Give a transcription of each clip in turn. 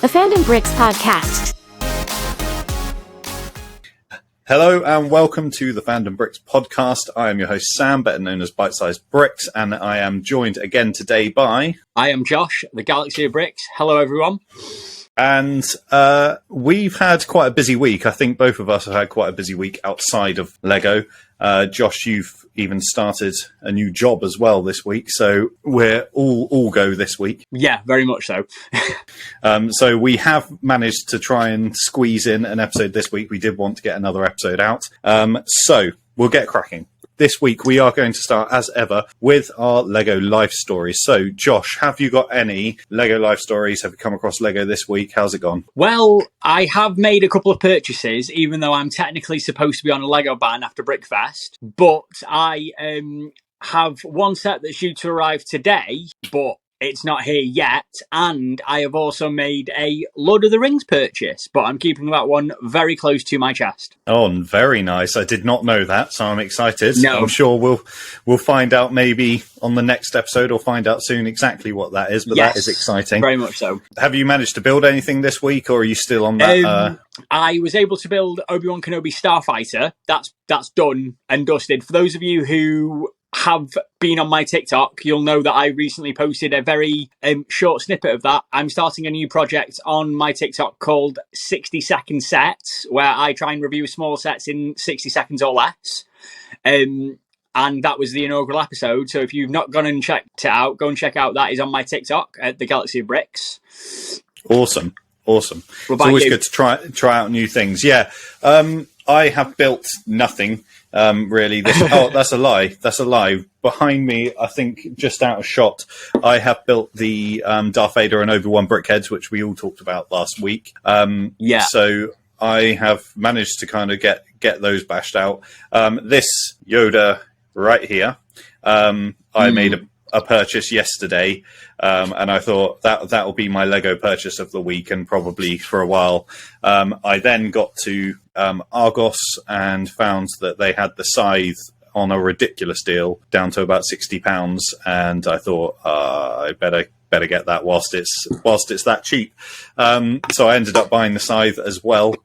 the Fandom Bricks podcast. Hello and welcome to the Fandom Bricks podcast. I am your host Sam, better known as Bite Sized Bricks, and I am joined again today by... I am Josh, the Galaxy of Bricks. Hello everyone. And we've had quite a busy week. I think both of us have had quite a busy week outside of LEGO. Josh, you've even started a new job as well this week, so we're all go this week. Yeah, very much so. So we have managed to try and squeeze in an episode this week. We did want to get another episode out. So we'll get cracking. This week we are going to start, as ever, with our LEGO life stories. So, Josh, have you got any LEGO life stories? Have you come across LEGO this week? How's it gone? Well, I have made a couple of purchases, even though I'm technically supposed to be on a LEGO ban after Brickfest. But I have one set that's due to arrive today, but it's not here yet, and I have also made a Lord of the Rings purchase, but I'm keeping that one very close to my chest. Oh, very nice. I did not know that, so I'm excited. No. I'm sure we'll find out maybe on the next episode, or find out soon exactly what that is, but yes, that is exciting. Very much so. Have you managed to build anything this week, or are you still on that? I was able to build Obi-Wan Kenobi Starfighter. That's done and dusted. For those of you who have been on my TikTok, you'll know that I recently posted a very short snippet of that. I'm starting a new project on my TikTok called 60-second sets, where I try and review small sets in 60 seconds or less. And that was the inaugural episode. So if you've not gone and checked it out, go and check out. That is on my TikTok at the Galaxy of Bricks. Awesome. It's always good to try out new things. Yeah. I have built nothing. Really, that's a lie. Behind me, I think just out of shot, I have built the Darth Vader and Obi-Wan brickheads, which we all talked about last week. So I have managed to kind of get those bashed out. This Yoda right here, I made a purchase yesterday, and I thought that will be my LEGO purchase of the week, and probably for a while. I then got to Argos and found that they had the scythe on a ridiculous deal, down to about £60, and I thought I better get that whilst it's that cheap. So I ended up buying the scythe as well,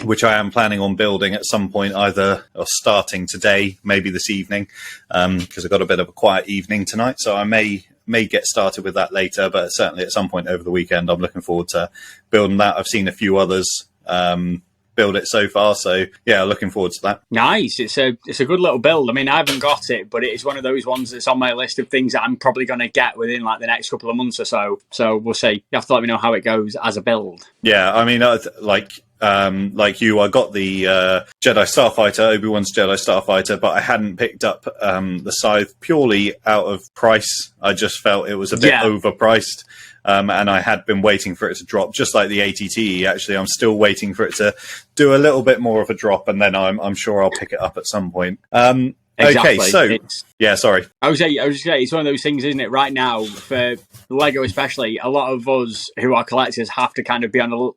which I am planning on building at some point, either or starting today, maybe this evening, because I've got a bit of a quiet evening tonight, so I may get started with that later, but certainly at some point over the weekend I'm looking forward to building that. I've seen a few others build it so far, so yeah, looking forward to that. Nice. It's a good little build. I mean, I haven't got it, but it is one of those ones that's on my list of things that I'm probably going to get within like the next couple of months or so. So we'll see. You have to let me know how it goes as a build. Yeah, I mean, like you, I got the Jedi Starfighter, Obi-Wan's Jedi Starfighter, but I hadn't picked up the scythe purely out of price. I just felt it was a bit overpriced. And I had been waiting for it to drop, just like the ATT. Actually, I'm still waiting for it to do a little bit more of a drop, and then I'm sure I'll pick it up at some point. Exactly. Okay, so yeah, sorry. I was just saying, it's one of those things, isn't it? Right now, for LEGO especially, a lot of us who are collectors have to kind of be a little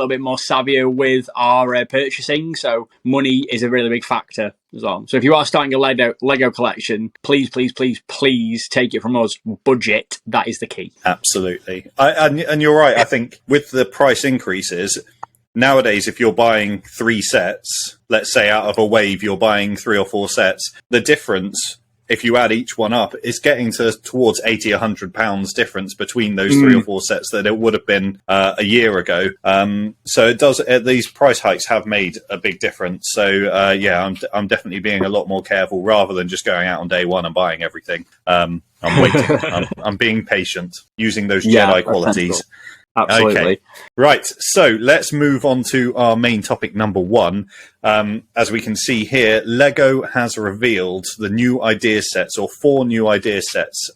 bit more savvier with our purchasing. So money is a really big factor as well. So if you are starting a LEGO collection, please take it from us. Budget, that is the key. Absolutely, and you're right. I think with the price increases. Nowadays, if you're buying 3 sets, let's say out of a wave, you're buying 3 or 4 sets, the difference, if you add each one up, is getting towards £80, £100 difference between those 3 or 4 sets that it would have been a year ago. So it does. These price hikes have made a big difference. So yeah, I'm definitely being a lot more careful rather than just going out on day one and buying everything. I'm waiting. I'm being patient, using those Jedi qualities. Absolutely. Okay. Right, so let's move on to our main topic number 1. As we can see here, LEGO has revealed the new idea sets, or 4 new idea sets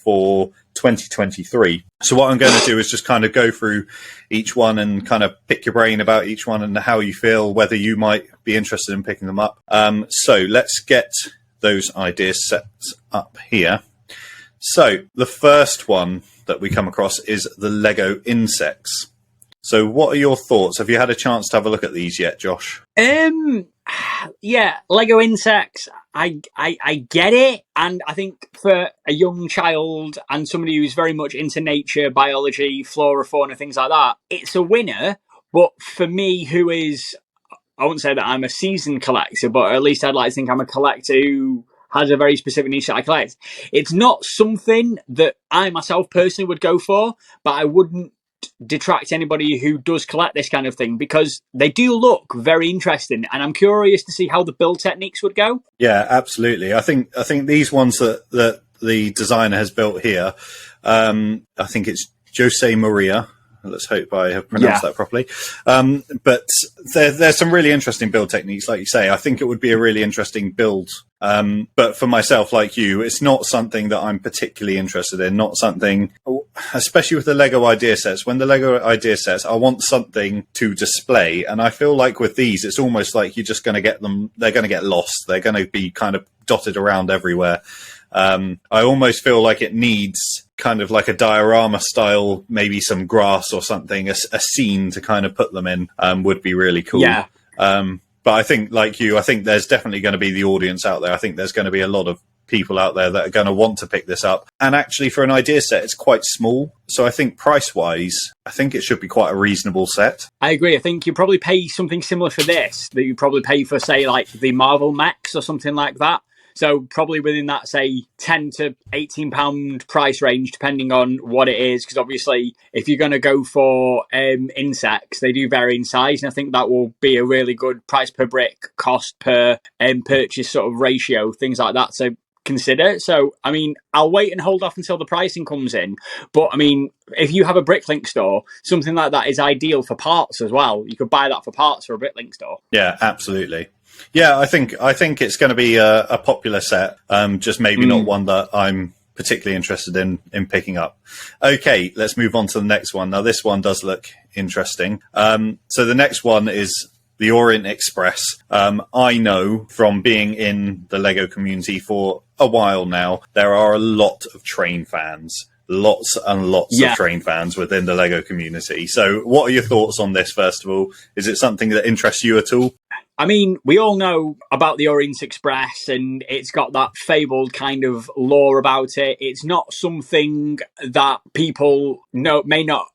for 2023. So what I'm going to do is just kind of go through each one and kind of pick your brain about each one and how you feel, whether you might be interested in picking them up. So let's get those idea sets up here. So the first one that we come across is the Lego insects. So what are your thoughts? Have you had a chance to have a look at these yet, Josh? yeah, Lego insects. I get it, and I think for a young child and somebody who's very much into nature, biology, flora, fauna, things like that, it's a winner. But for me, who is, I wouldn't say that I'm a seasoned collector, but at least I'd like to think I'm a collector who has a very specific niche that I collect. It's not something that I myself personally would go for, but I wouldn't detract anybody who does collect this kind of thing because they do look very interesting, and I'm curious to see how the build techniques would go. Yeah, absolutely. I think these ones that the designer has built here, I think it's Jose Maria. Let's hope I have pronounced that properly. But there's some really interesting build techniques, like you say. I think it would be a really interesting build. But for myself, like you, it's not something that I'm particularly interested in. Not something, especially with the Lego idea sets. When the Lego idea sets, I want something to display. And I feel like with these, it's almost like you're just going to get them. They're going to get lost. They're going to be kind of dotted around everywhere. I almost feel like it needs kind of like a diorama style, maybe some grass or something, a scene to kind of put them in would be really cool. Yeah. But I think, like you, I think there's definitely going to be the audience out there. I think there's going to be a lot of people out there that are going to want to pick this up. And actually, for an idea set, it's quite small. So I think price-wise, I think it should be quite a reasonable set. I agree. I think you probably pay something similar for this that you probably pay for, say, like the Marvel Mechs or something like that. So probably within that, say, £10 to £18 price range, depending on what it is. Because obviously, if you're going to go for insects, they do vary in size. And I think that will be a really good price per brick, cost per purchase sort of ratio, things like that. So consider. So, I mean, I'll wait and hold off until the pricing comes in. But, I mean, if you have a Bricklink store, something like that is ideal for parts as well. You could buy that for parts for a Bricklink store. Yeah, absolutely. Yeah, I think it's going to be a popular set, just maybe not one that I'm particularly interested in picking up. Okay, let's move on to the next one. Now, this one does look interesting. So the next one is the Orient Express. I know from being in the Lego community for a while now, there are a lot of train fans. Lots and lots of train fans within the Lego community. So what are your thoughts on this, first of all? Is it something that interests you at all? I mean, we all know about the Orient Express, and it's got that fabled kind of lore about it. It's not something that people may not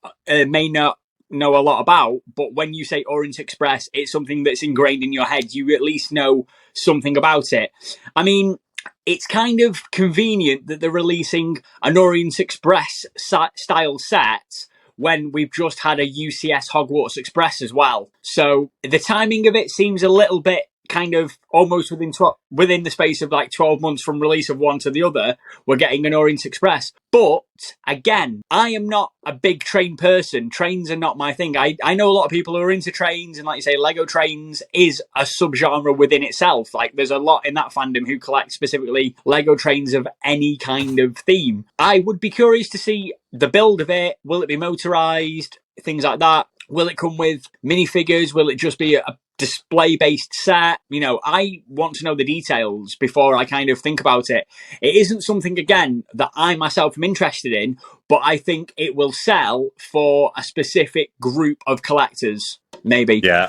know a lot about, but when you say Orient Express, it's something that's ingrained in your head. You at least know something about it. I mean, it's kind of convenient that they're releasing an Orient Express style set when we've just had a UCS Hogwarts Express as well. So the timing of it seems a little bit kind of almost within the space of like 12 months from release of one to the other, we're getting an Orient Express. But again, I am not a big train person. Trains are not my thing. I know a lot of people who are into trains, and like you say, Lego trains is a subgenre within itself. Like there's a lot in that fandom who collect specifically Lego trains of any kind of theme. I would be curious to see the build of it. Will it be motorized? Things like that. Will it come with minifigures? Will it just be a display-based set? You know, I want to know the details before I kind of think about it. It isn't something, again, that I myself am interested in, but I think it will sell for a specific group of collectors, maybe. Yeah,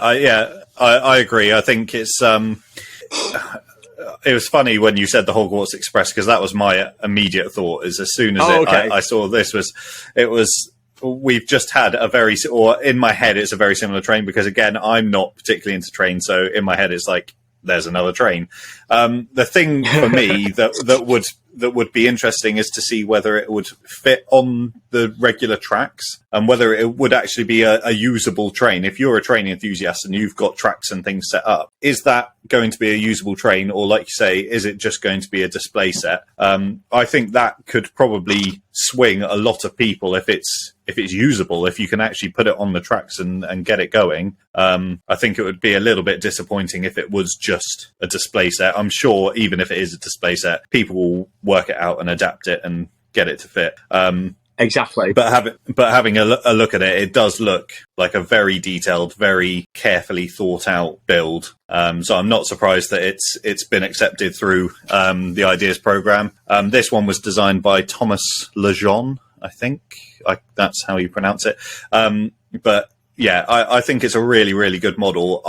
I agree. I think it's... It was funny when you said the Hogwarts Express, because that was my immediate thought. Is as soon as I saw this, we've just had in my head, it's a very similar train, because again, I'm not particularly into trains. So in my head, it's like, there's another train. The thing for me that would be interesting is to see whether it would fit on the regular tracks and whether it would actually be a usable train. If you're a train enthusiast and you've got tracks and things set up, is that going to be a usable train? Or like you say, is it just going to be a display set? I think that could probably swing a lot of people if it's usable, if you can actually put it on the tracks and get it going. I think it would be a little bit disappointing if it was just a display set. I'm sure even if it is a display set, people will work it out and adapt it and get it to fit. Exactly. But having a look at it, it does look like a very detailed, very carefully thought out build. So I'm not surprised that it's been accepted through the Ideas program. This one was designed by Thomas Lejeune, I think. That's how you pronounce it. But yeah, I think it's a really, really good model.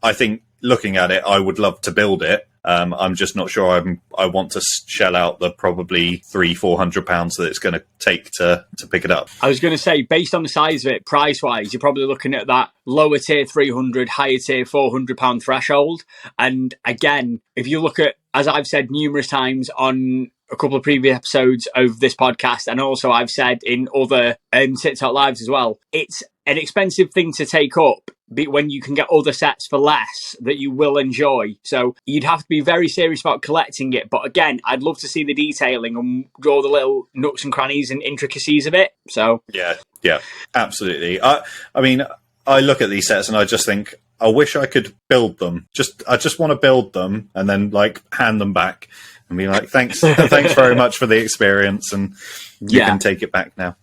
I think looking at it, I would love to build it. I'm just not sure I want to shell out the probably £300-400 that it's going to take to pick it up. I was going to say, based on the size of it, price wise, you're probably looking at that lower tier 300, higher tier £400 threshold. And again, if you look at, as I've said numerous times on a couple of previous episodes of this podcast, and also I've said in other TikTok lives as well, it's an expensive thing to take up when you can get other sets for less that you will enjoy. So you'd have to be very serious about collecting it. But again, I'd love to see the detailing and all the little nooks and crannies and intricacies of it. So yeah, absolutely. I mean, I look at these sets and I just think, I wish I could build them. I just want to build them and then like hand them back and be like, thanks very much for the experience, and you can take it back now.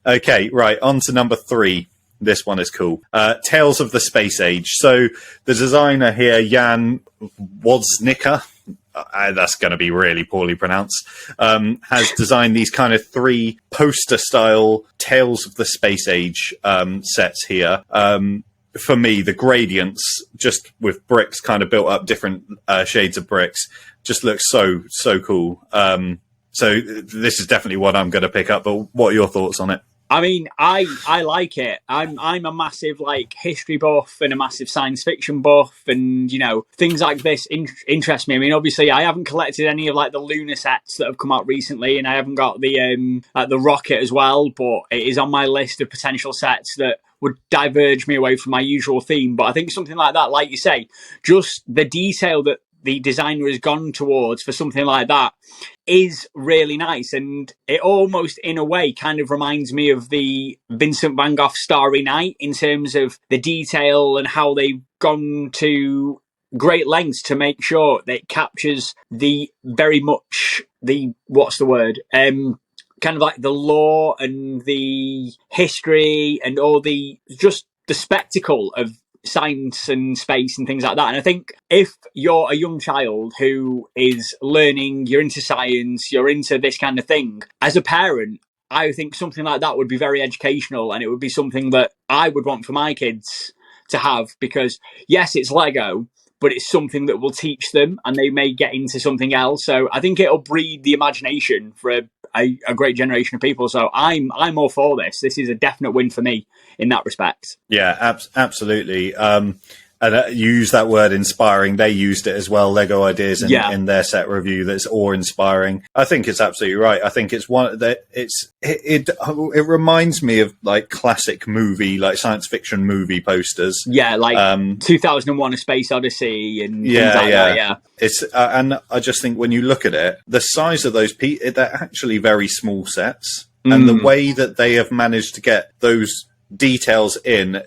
Okay, right, on to number 3. This one is cool. Tales of the Space Age. So the designer here, Jan Woznicka, that's going to be really poorly pronounced, has designed these kind of 3 poster-style Tales of the Space Age sets here. For me, the gradients, just with bricks kind of built up different shades of bricks, just looks so cool. So this is definitely what I'm going to pick up. But what are your thoughts on it? I mean, I like it. I'm a massive like history buff and a massive science fiction buff, and you know, things like this interest me. I mean, obviously, I haven't collected any of like the lunar sets that have come out recently, and I haven't got the rocket as well. But it is on my list of potential sets that would diverge me away from my usual theme. But I think something like that, like you say, just the detail that the designer has gone towards for something like that is really nice. And it almost, in a way, kind of reminds me of the Vincent van Gogh Starry Night in terms of the detail and how they've gone to great lengths to make sure that it captures the very much the, what's the word? Kind of like the lore and the history and all the, just the spectacle of science and space and things like that. And I think if you're a young child who is learning, you're into science, you're into this kind of thing, as a parent, I think something like that would be very educational, and it would be something that I would want for my kids to have, because yes, it's Lego, but it's something that will teach them and they may get into something else. So I think it'll breed the imagination for a great generation of people. So I'm all for this. This is a definite win for me in that respect. Yeah, absolutely. And you use that word inspiring. They used it as well, Lego Ideas, in their set review. That's awe-inspiring. I think it's absolutely right. I think it's one that it reminds me of like classic movie, like science fiction movie posters. Yeah, like 2001: A Space Odyssey and things like that. Yeah, it's and I just think when you look at it, the size of those they're actually very small sets, and the way that they have managed to get those details in,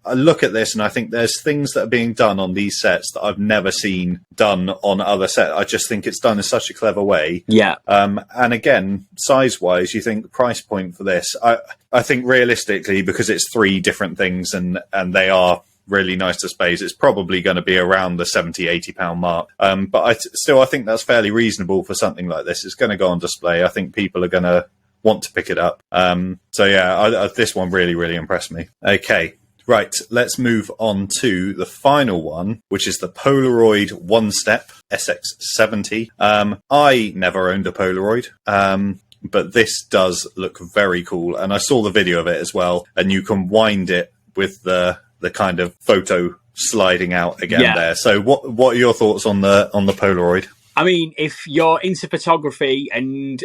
I look at this and I think there's things that are being done on these sets that I've never seen done on other sets. I just think it's done in such a clever way. Yeah. And again, size-wise, you think the price point for this, I think realistically, because it's 3 different things and they are really nice displays, it's probably going to be around the £70-80 mark. But I think that's fairly reasonable for something like this. It's going to go on display. I think people are going to want to pick it up. So yeah, this one really, really impressed me. Okay. Right, let's move on to the final one, which is the Polaroid One Step SX70. I never owned a Polaroid, but this does look very cool. And I saw the video of it as well, and you can wind it with the kind of photo sliding out again there. So what are your thoughts on the Polaroid? I mean, if you're into photography, and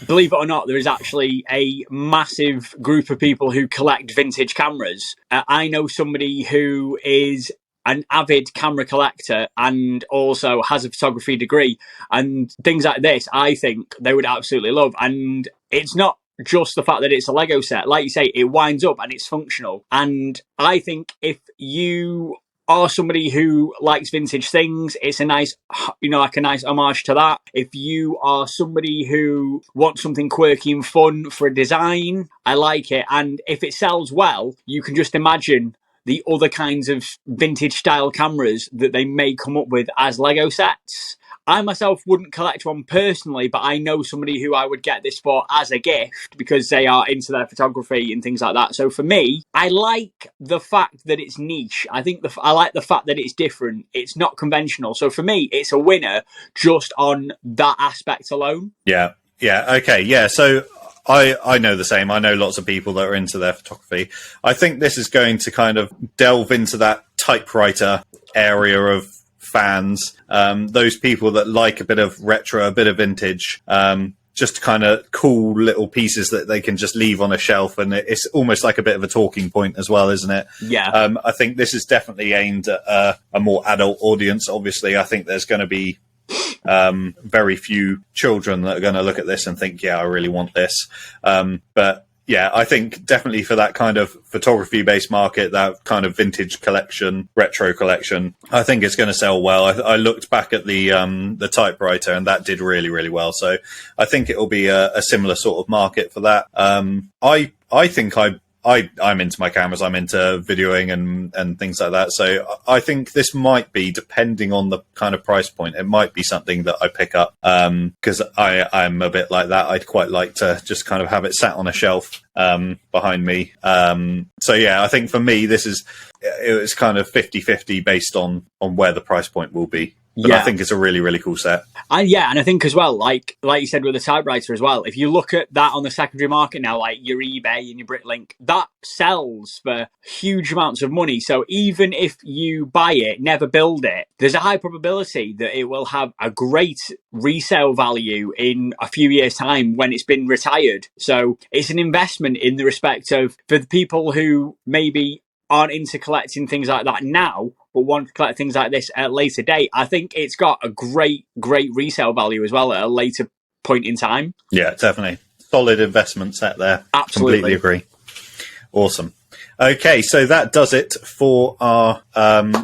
believe it or not, there is actually a massive group of people who collect vintage cameras. I know somebody who is an avid camera collector and also has a photography degree, and things like this, I think they would absolutely love. And it's not just the fact that it's a Lego set. Like you say, it winds up and it's functional. And I think if you are somebody who likes vintage things, it's a nice, like a nice homage to that. If you are somebody who wants something quirky and fun for a design, I like it. And if it sells well, you can just imagine the other kinds of vintage style cameras that they may come up with as Lego sets. I myself wouldn't collect one personally, but I know somebody who I would get this for as a gift because they are into their photography and things like that. So for me, I like the fact that it's niche. I think I like the fact that it's different. It's not conventional. So for me, it's a winner just on that aspect alone. Yeah. Okay. Yeah. So I know the same. I know lots of people that are into their photography. I think this is going to kind of delve into that typewriter area of fans, those people that like a bit of retro, a bit of vintage, just kind of cool little pieces that they can just leave on a shelf. And it's almost like a bit of a talking point as well, isn't it? Yeah. I think this is definitely aimed at a more adult audience. Obviously, I think there's going to be very few children that are going to look at this and think, yeah, I really want this. But yeah, I think definitely for that kind of photography-based market, that kind of vintage collection, retro collection, I think it's going to sell well. I looked back at the typewriter, and that did really, really well. So I think it will be a similar sort of market for that. I think I'm into my cameras. I'm into videoing and things like that. So I think this might be, depending on the kind of price point, it might be something that I pick up because I'm a bit like that. I'd quite like to just kind of have it sat on a shelf behind me. So yeah, I think for me, it's kind of 50-50 based on where the price point will be. But yeah. I think it's a really, really cool set. And I think as well, like you said with the typewriter as well, if you look at that on the secondary market now, like your eBay and your Britlink, that sells for huge amounts of money. So even if you buy it, never build it, there's a high probability that it will have a great resale value in a few years' time when it's been retired. So it's an investment in the respect of, for the people who maybe aren't into collecting things like that now, but want to collect things like this at a later date, I think it's got a great resale value as well at a later point in time. Yeah, definitely. Solid investment set there. Absolutely. Completely agree. Awesome. Okay, so that does it for our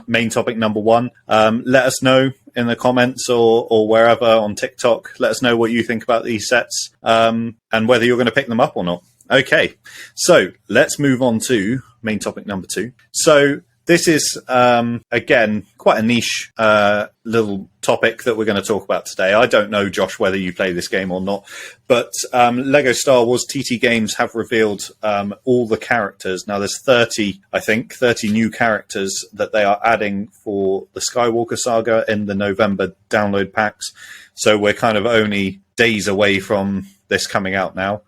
main topic number 1. Let us know in the comments or wherever on TikTok. Let us know what you think about these sets and whether you're going to pick them up or not. Okay, so let's move on to main topic number 2. So this is, again, quite a niche little topic that we're going to talk about today. I don't know, Josh, whether you play this game or not, but Lego Star Wars TT Games have revealed all the characters. Now, there's 30 new characters that they are adding for the Skywalker Saga in the November download packs. So we're kind of only days away from this coming out now.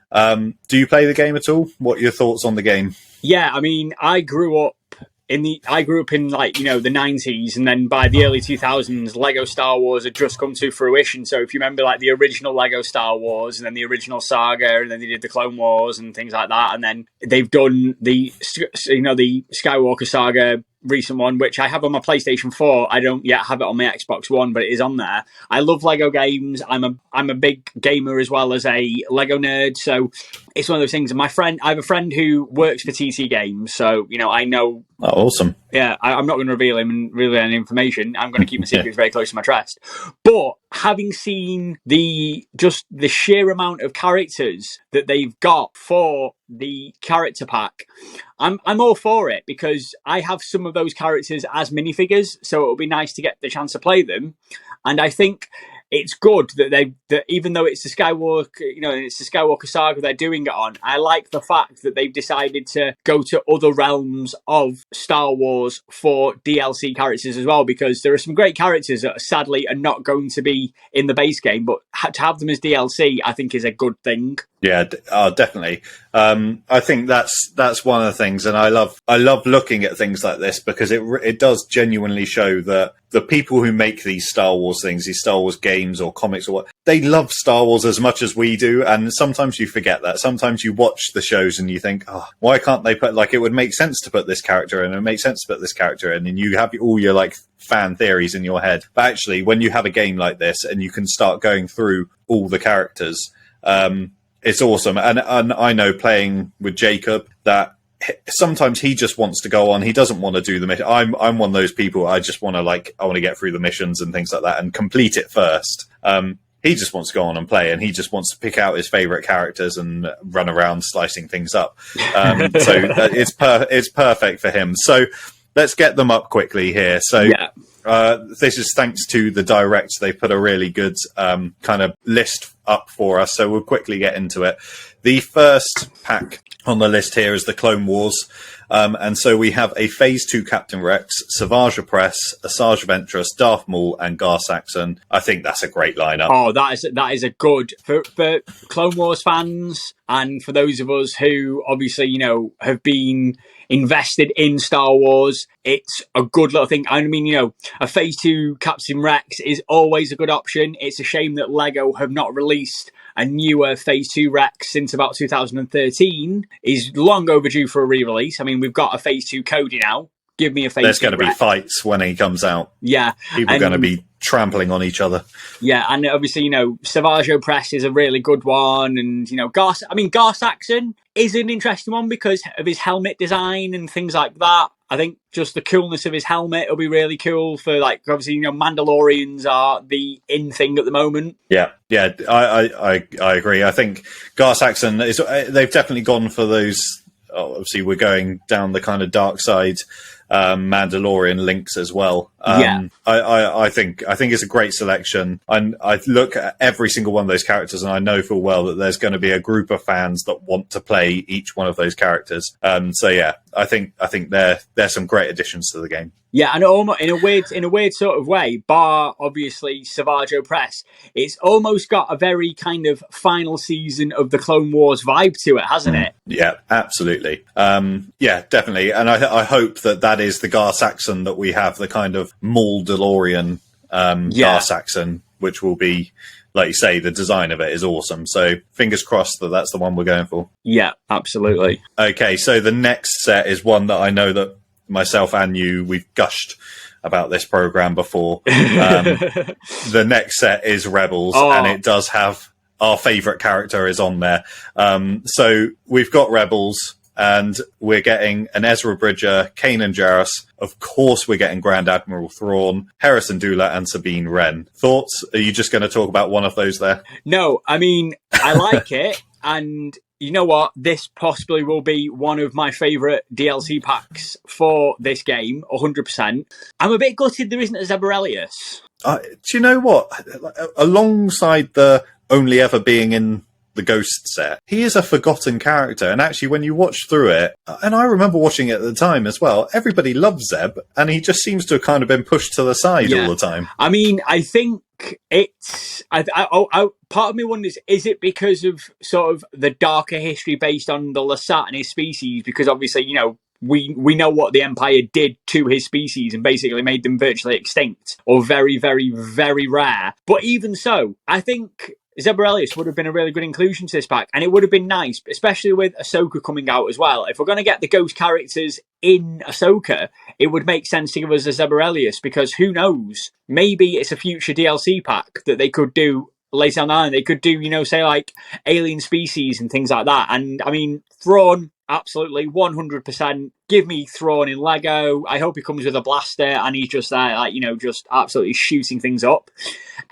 Do you play the game at all? What are your thoughts on the game? Yeah, I mean, I grew up in the 90s, and then by the early 2000s, Lego Star Wars had just come to fruition. So if you remember, like the original Lego Star Wars, and then the original Saga, and then they did the Clone Wars and things like that, and then they've done the Skywalker Saga recent one, which I have on my PlayStation 4. I don't yet have it on my Xbox One, but it is on there. I love Lego games. I'm a big gamer as well as a Lego nerd, so it's one of those things. And I have a friend who works for TT Games, so I know. Oh, awesome. Yeah, I'm not going to reveal him and reveal any information. I'm going to keep my secrets very close to my chest. But having seen the sheer amount of characters that they've got for the character pack, I'm all for it, because I have some of those characters as minifigures, so it'll be nice to get the chance to play them. And I think it's good that even though it's the Skywalker, it's the Skywalker Saga they're doing it on, I like the fact that they've decided to go to other realms of Star Wars for DLC characters as well, because there are some great characters that sadly are not going to be in the base game, but to have them as DLC, I think is a good thing. Yeah, definitely. I think that's one of the things, and I love looking at things like this, because it does genuinely show that the people who make these Star Wars things, these Star Wars games or comics or what, they love Star Wars as much as we do, and sometimes you forget that. Sometimes you watch the shows and you think, why can't they put, like, it would make sense to put this character in, it makes sense to put this character in, and you have all your, like, fan theories in your head. But actually, when you have a game like this and you can start going through all the characters, it's awesome. And I know, playing with Jacob, that sometimes he just wants to go on. He doesn't want to do the mission. I'm one of those people. I just want to I want to get through the missions and things like that and complete it first. He just wants to go on and play, and he just wants to pick out his favorite characters and run around slicing things up. So it's perfect for him. So let's get them up quickly here. So This is thanks to the Direct. They put a really good kind of list up for us, so we'll quickly get into it. The first pack on the list here is the Clone Wars. And so we have a Phase 2 Captain Rex, Savage Opress, Asajj Ventress, Darth Maul, and Gar Saxon. I think that's a great lineup. Oh, that is a good for Clone Wars fans, and for those of us who obviously have been invested in Star Wars. It's a good little thing. I mean, a Phase 2 Captain Rex is always a good option. It's a shame that Lego have not released a newer Phase 2 Rex since about 2013. Is long overdue for a re-release. I mean, we've got a Phase 2 Cody now. Give me a Phase 2 There's going to be fights when he comes out. Yeah. People are going to be trampling on each other. Yeah, and obviously, Savage Opress is a really good one. And, Gar Saxon is an interesting one because of his helmet design and things like that. I think just the coolness of his helmet will be really cool for, obviously, Mandalorians are the in thing at the moment. Yeah, I agree. I think Gar Saxon they've definitely gone for those. Obviously, we're going down the kind of dark side Mandalorian links as well. I think it's a great selection. And I look at every single one of those characters, and I know full well that there's going to be a group of fans that want to play each one of those characters. So yeah, I think they're some great additions to the game. Yeah, and almost in a weird sort of way, bar obviously Savage Opress, it's almost got a very kind of final season of the Clone Wars vibe to it, hasn't it? Yeah, absolutely. Yeah, definitely. And I hope that is the Gar Saxon that we have, the kind of Maul DeLorean Gar Saxon, which will be, like you say, the design of it is awesome. So fingers crossed that's the one we're going for. Yeah, absolutely. Okay, so the next set is one that I know that myself and you, we've gushed about this program before. The next set is Rebels, and it does have our favourite character is on there. So we've got Rebels, and we're getting an Ezra Bridger, Kanan Jarrus. Of course, we're getting Grand Admiral Thrawn, Harrison Dula, and Sabine Wren. Thoughts? Are you just going to talk about one of those there? No, I mean, I like it, and you know what? This possibly will be one of my favourite DLC packs for this game, 100%. I'm a bit gutted there isn't a Zebrelius. Do you know what? Alongside the only ever being in the Ghost set, he is a forgotten character. And actually, when you watch through it, and I remember watching it at the time as well, everybody loves Zeb, and he just seems to have kind of been pushed to the side all the time. I mean, I think it's... part of me wonders, is it because of sort of the darker history based on the Lasat and his species? Because obviously, we know what the Empire did to his species and basically made them virtually extinct or very, very, very rare. But even so, I think Zebrelius would have been a really good inclusion to this pack, and it would have been nice, especially with Ahsoka coming out as well. If we're going to get the Ghost characters in Ahsoka, it would make sense to give us a Zebrelius, because who knows, maybe it's a future DLC pack that they could do later down the line. They could do, say like alien species and things like that. And I mean, Thrawn, absolutely 100%. Give me Thrawn in Lego. I hope he comes with a blaster and he's just there, just absolutely shooting things up.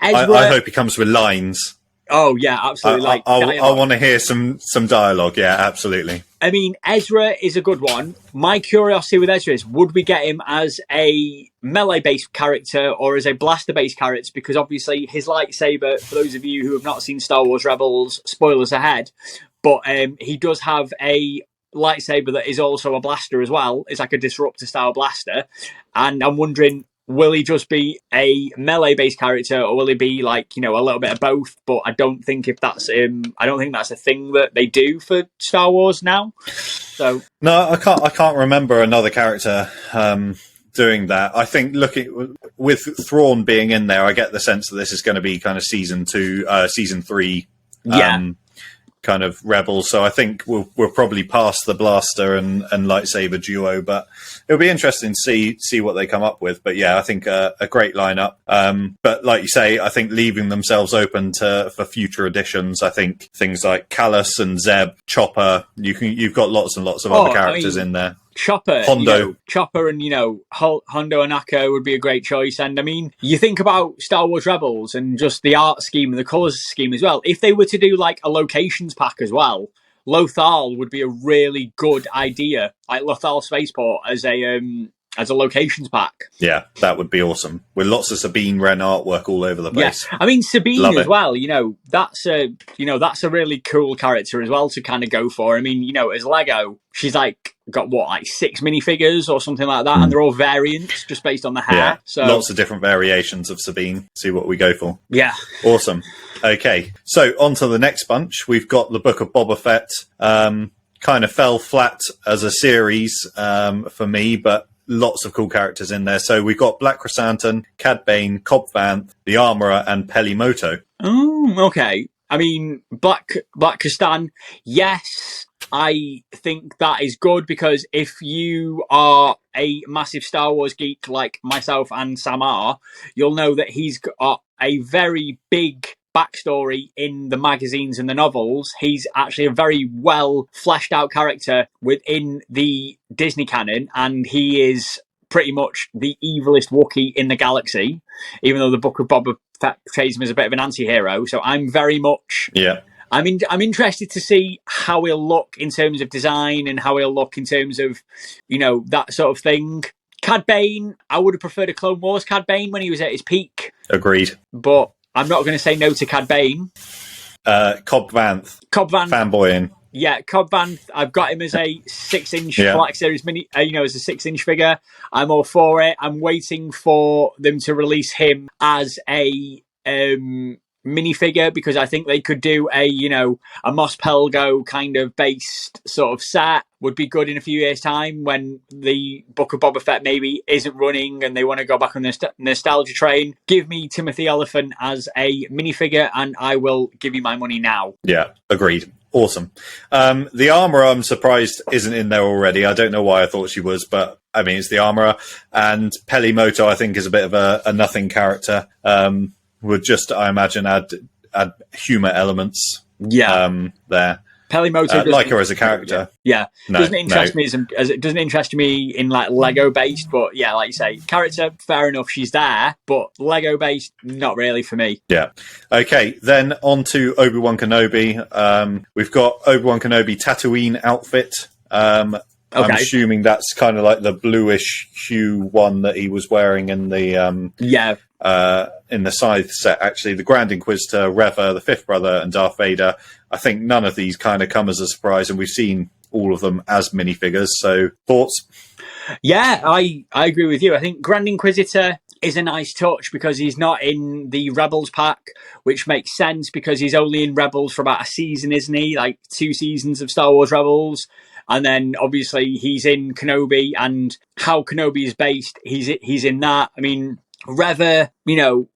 Ezra, I hope he comes with lines. Oh yeah, absolutely. I want to hear some dialogue. Yeah, absolutely. I mean, Ezra is a good one. My curiosity with Ezra is, would we get him as a melee-based character or as a blaster-based character? Because obviously his lightsaber, for those of you who have not seen Star Wars Rebels, spoilers ahead, but he does have a lightsaber that is also a blaster as well. It's like a disruptor-style blaster. And I'm wondering, will he just be a melee-based character, or will he be a little bit of both? But I don't think that's a thing that they do for Star Wars now. So no, I can't remember another character doing that. I think looking with Thrawn being in there, I get the sense that this is going to be kind of season 3. Kind of Rebels, so I think we're probably past the blaster and lightsaber duo, but it'll be interesting to see what they come up with. But yeah, I think a great lineup. But like you say, I think leaving themselves open for future additions. I think things like Callus and Zeb, Chopper. You've got lots and lots of other characters in there. Chopper, Hondo. Chopper and, Hondo and Akka would be a great choice. And I mean, you think about Star Wars Rebels and just the art scheme and the colours scheme as well. If they were to do a locations pack as well, Lothal would be a really good idea. Like Lothal Spaceport as a locations pack. Yeah, that would be awesome. With lots of Sabine Wren artwork all over the place. Yeah. I mean, Sabine Love as it. well, that's a really cool character as well to kind of go for. I mean, as Lego, she's got 6 minifigures or something like that, and they're all variants just based on the hair. Yeah, so lots of different variations of Sabine. See what we go for. Yeah. Awesome. Okay, so on to the next bunch. We've got the Book of Boba Fett. Kind of fell flat as a series for me, but lots of cool characters in there. So we've got Black Chrysanthemum, Cad Bane, Cobb Vanth, the Armourer, and Pelimoto. Oh, okay. I mean, Black Chrysanthemum, yes, I think that is good, because if you are a massive Star Wars geek like myself and Sam are, you'll know that he's got a very big backstory in the magazines and the novels. He's actually a very well fleshed out character within the Disney canon, and he is pretty much the evilest Wookiee in the galaxy, even though the Book of Boba Fett portrays him as a bit of an anti-hero. So I'm very much... Yeah. I'm interested to see how he'll look in terms of design and how he'll look in terms of, that sort of thing. Cad Bane, I would have preferred a Clone Wars Cad Bane when he was at his peak. Agreed. But I'm not going to say no to Cad Bane. Cobb Vanth. Fanboying. Yeah, Cobb Vanth. I've got him as a 6-inch Black Series mini, as a 6-inch figure. I'm all for it. I'm waiting for them to release him as a minifigure, because I think they could do a Mos Pelgo kind of based sort of set. Would be good in a few years' time when the Book of Boba Fett maybe isn't running and they want to go back on the nostalgia train. Give me Timothy Olyphant as a minifigure and I will give you my money now. Yeah, agreed. Awesome. The Armourer, I'm surprised isn't in there already. I don't know why I thought she was, but I mean, it's the Armourer. And Pelimoto, I think, is a bit of a nothing character. Would just, I imagine, add humour elements there. Pelimoto like her as a character. Yeah, doesn't interest me as it doesn't interest me in Lego based, but yeah, like you say, character, fair enough, she's there, but Lego based, not really for me. Yeah. Okay, then on to Obi-Wan Kenobi. We've got Obi-Wan Kenobi Tatooine outfit. I'm assuming that's kind of like the bluish hue one that he was wearing in the in the Scythe set. Actually, the Grand Inquisitor, Reva, the Fifth Brother, and Darth Vader. I think none of these kind of come as a surprise, and we've seen all of them as minifigures. So, thoughts? Yeah, I agree with you. I think Grand Inquisitor is a nice touch because he's not in the Rebels pack, which makes sense because he's only in Rebels for about a season, isn't he? Like 2 seasons of Star Wars Rebels. And then obviously he's in Kenobi, and how Kenobi is based, he's in that. I mean, Reva,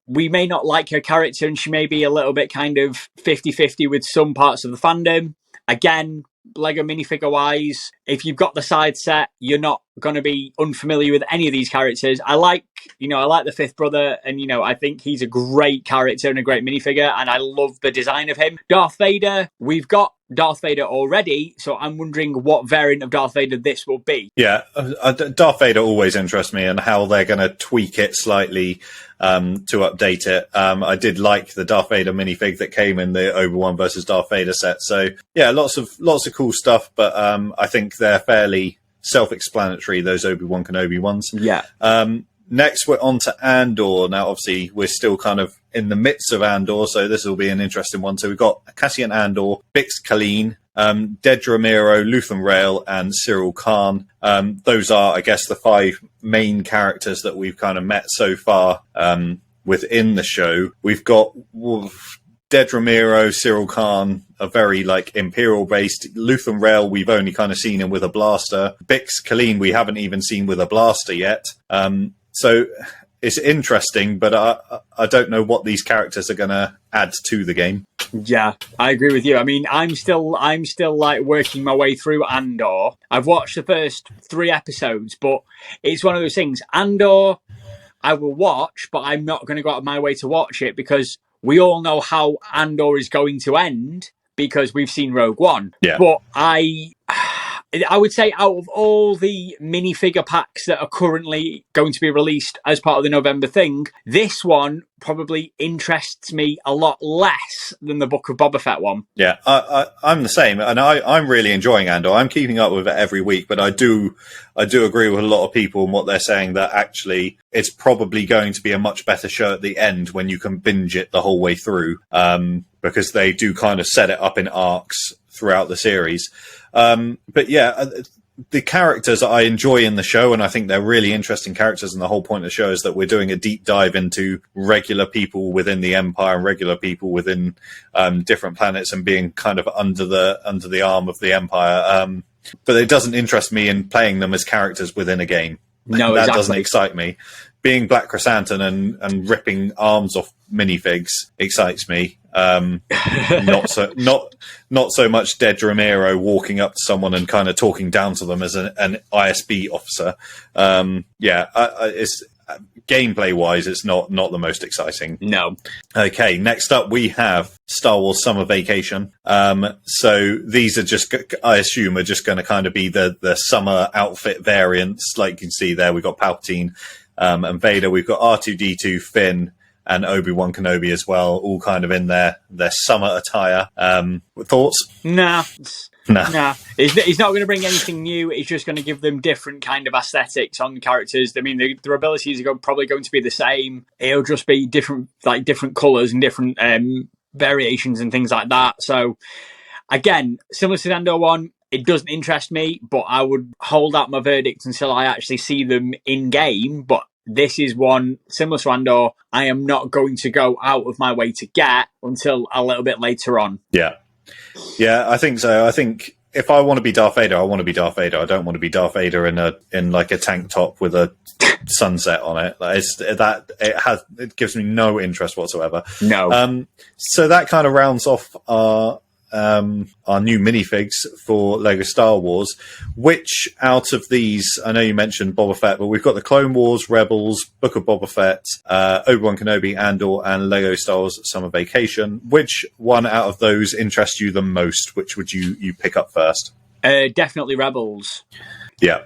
we may not like her character and she may be a little bit kind of 50-50 with some parts of the fandom. Again, Lego minifigure wise, if you've got the side set, you're not going to be unfamiliar with any of these characters. I like the Fifth Brother, and I think he's a great character and a great minifigure, and I love the design of him. Darth Vader, we've got Darth Vader already, so I'm wondering what variant of Darth Vader this will be. Yeah, Darth Vader always interests me, and how they're going to tweak it slightly to update it. I did like the Darth Vader minifig that came in the Obi-Wan versus Darth Vader set. So yeah, lots of cool stuff, but I think they're fairly self-explanatory, those Obi-Wan Kenobi ones. Yeah. Next, we're on to Andor. Now, obviously, we're still kind of in the midst of Andor, so this will be an interesting one. So we've got Cassian Andor, Bix Kalin, Dedra Miro, Luthen Rael, and Cyril Khan. Those are, I guess, the 5 main characters that we've kind of met so far within the show. We've got Dedra Miro, Cyril Khan are very Imperial based. Luthen Rael, we've only kind of seen him with a blaster. Bix Kalin, we haven't even seen with a blaster yet. So it's interesting, but I don't know what these characters are going to add to the game. Yeah, I agree with you. I mean, I'm still working my way through Andor. I've watched the first 3 episodes, but it's one of those things. Andor, I will watch, but I'm not going to go out of my way to watch it because we all know how Andor is going to end because we've seen Rogue One. Yeah. But I would say out of all the minifigure packs that are currently going to be released as part of the November thing, this one probably interests me a lot less than the Book of Boba Fett one. Yeah, I'm the same, and I'm really enjoying Andor. I'm keeping up with it every week, but I do agree with a lot of people and what they're saying, that actually it's probably going to be a much better show at the end when you can binge it the whole way through, because they do kind of set it up in arcs throughout the series. But yeah, the characters I enjoy in the show, and I think they're really interesting characters, and the whole point of the show is that we're doing a deep dive into regular people within the Empire and regular people within different planets, and being kind of under the arm of the Empire. But it doesn't interest me in playing them as characters within a game. No, that exactly. doesn't excite me. Being Black Chrysanthemum and ripping arms off minifigs excites me. Not so much Dead Ramiro walking up to someone and kind of talking down to them as an ISB officer. It's gameplay wise, it's not the most exciting. No. Okay, next up we have Star Wars Summer Vacation. So these are just, I assume, are just going to kind of be the summer outfit variants. Like you can see there, we've got Palpatine and Vader. We've got R2-D2, Finn, and Obi-Wan Kenobi as well, all kind of in their summer attire. Thoughts? Nah. Nah. He's not going to bring anything new. He's just going to give them different kind of aesthetics on characters. I mean, their abilities are probably going to be the same. It'll just be different colours and different variations and things like that. So, again, similar to the Andor one, it doesn't interest me, but I would hold out my verdict until I actually see them in game. But this is one, similar to Andor, I am not going to go out of my way to get until a little bit later on. Yeah, I think so. I think if I want to be Darth Vader, I want to be Darth Vader. I don't want to be Darth Vader in like a tank top with a sunset on it. It gives me no interest whatsoever. No. So that kind of rounds off our new minifigs for Lego Star Wars. Which out of these, I know you mentioned Boba Fett, but we've got the Clone Wars, Rebels, Book of Boba Fett, Obi-Wan Kenobi, Andor, and Lego Star Wars Summer Vacation. Which one out of those interests you the most? Which would you pick up first? Definitely Rebels. Yeah.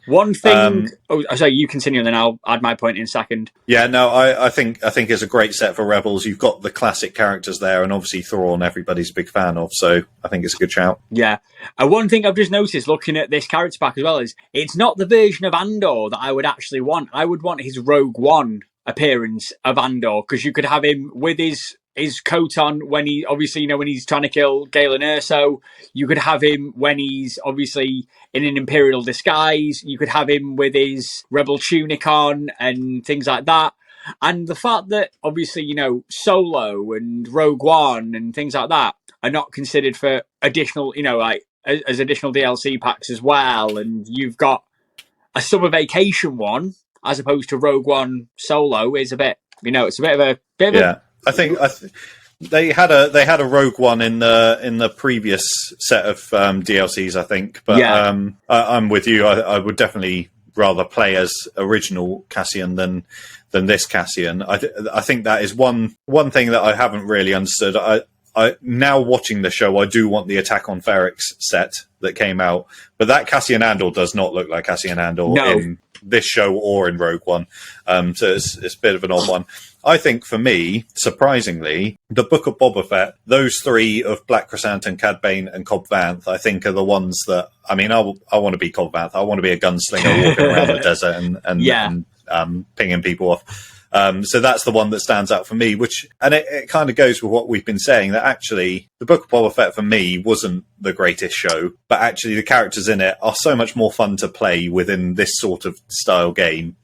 One thing. Sorry, you continue, and then I'll add my point in a second. Yeah, no, I think it's a great set for Rebels. You've got the classic characters there, and obviously Thrawn, everybody's a big fan of. So I think it's a good shout. Yeah, and one thing I've just noticed looking at this character pack as well is it's not the version of Andor that I would actually want. I would want his Rogue One appearance of Andor, because you could have him with his coat on when he, obviously, when he's trying to kill Galen Erso. You could have him when he's obviously in an Imperial disguise. You could have him with his Rebel tunic on and things like that. And the fact that obviously, Solo and Rogue One and things like that are not considered for additional, as additional DLC packs as well. And you've got a Summer Vacation one as opposed to Rogue One Solo is a bit, it's a bit of a... I think they had a Rogue One in the previous set of DLCs, I think. But yeah. I'm with you. I would definitely rather play as original Cassian than this Cassian. I think that is one thing that I haven't really understood. I now watching the show, I do want the Attack on Ferrix set that came out, but that Cassian Andor does not look like Cassian Andor in this show or in Rogue One. So it's a bit of an odd one. I think for me, surprisingly, the Book of Boba Fett, those three of Black Chrysanthemum, Cad Bane, and Cobb Vanth, I think are the ones that, I want to be Cobb Vanth. I want to be a gunslinger walking around the desert and pinging people off. So that's the one that stands out for me, and it kind of goes with what we've been saying, that actually the Book of Boba Fett for me wasn't the greatest show, but actually the characters in it are so much more fun to play within this sort of style game.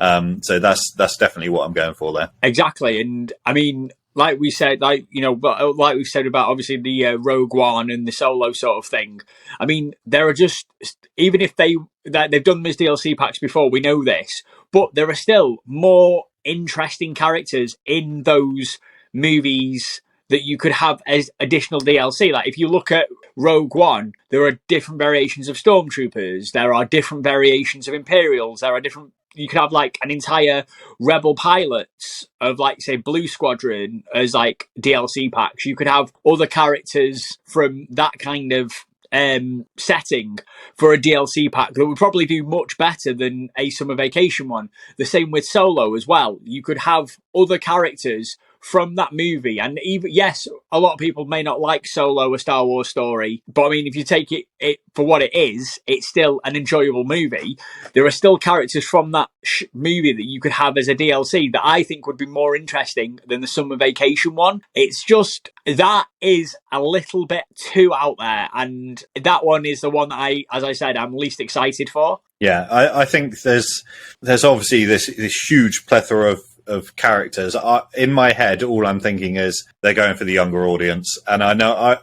So that's definitely what I'm going for there. Exactly. And I mean, like we said, like we've said about obviously the Rogue One and the Solo sort of thing. I mean, there are just, even if they've done these DLC packs before, we know this, but there are still more interesting characters in those movies that you could have as additional DLC. Like if you look at Rogue One, there are different variations of Stormtroopers, there are different variations of Imperials, you could have like an entire Rebel pilots of like, say, Blue Squadron as like DLC packs. You could have other characters from that kind of setting for a DLC pack that would probably do much better than a summer vacation one. The same with Solo as well. You could have other characters from that movie, and even yes, a lot of people may not like Solo, a Star Wars story, but I mean, if you take it for what it is, it's still an enjoyable movie. There are still characters from that movie that you could have as a DLC that I think would be more interesting than the summer vacation one. It's just that is a little bit too out there, and that one is the one that as I said, I'm least excited for. Yeah, I think there's obviously this huge plethora of characters. In my head, all I'm thinking is they're going for the younger audience, and I know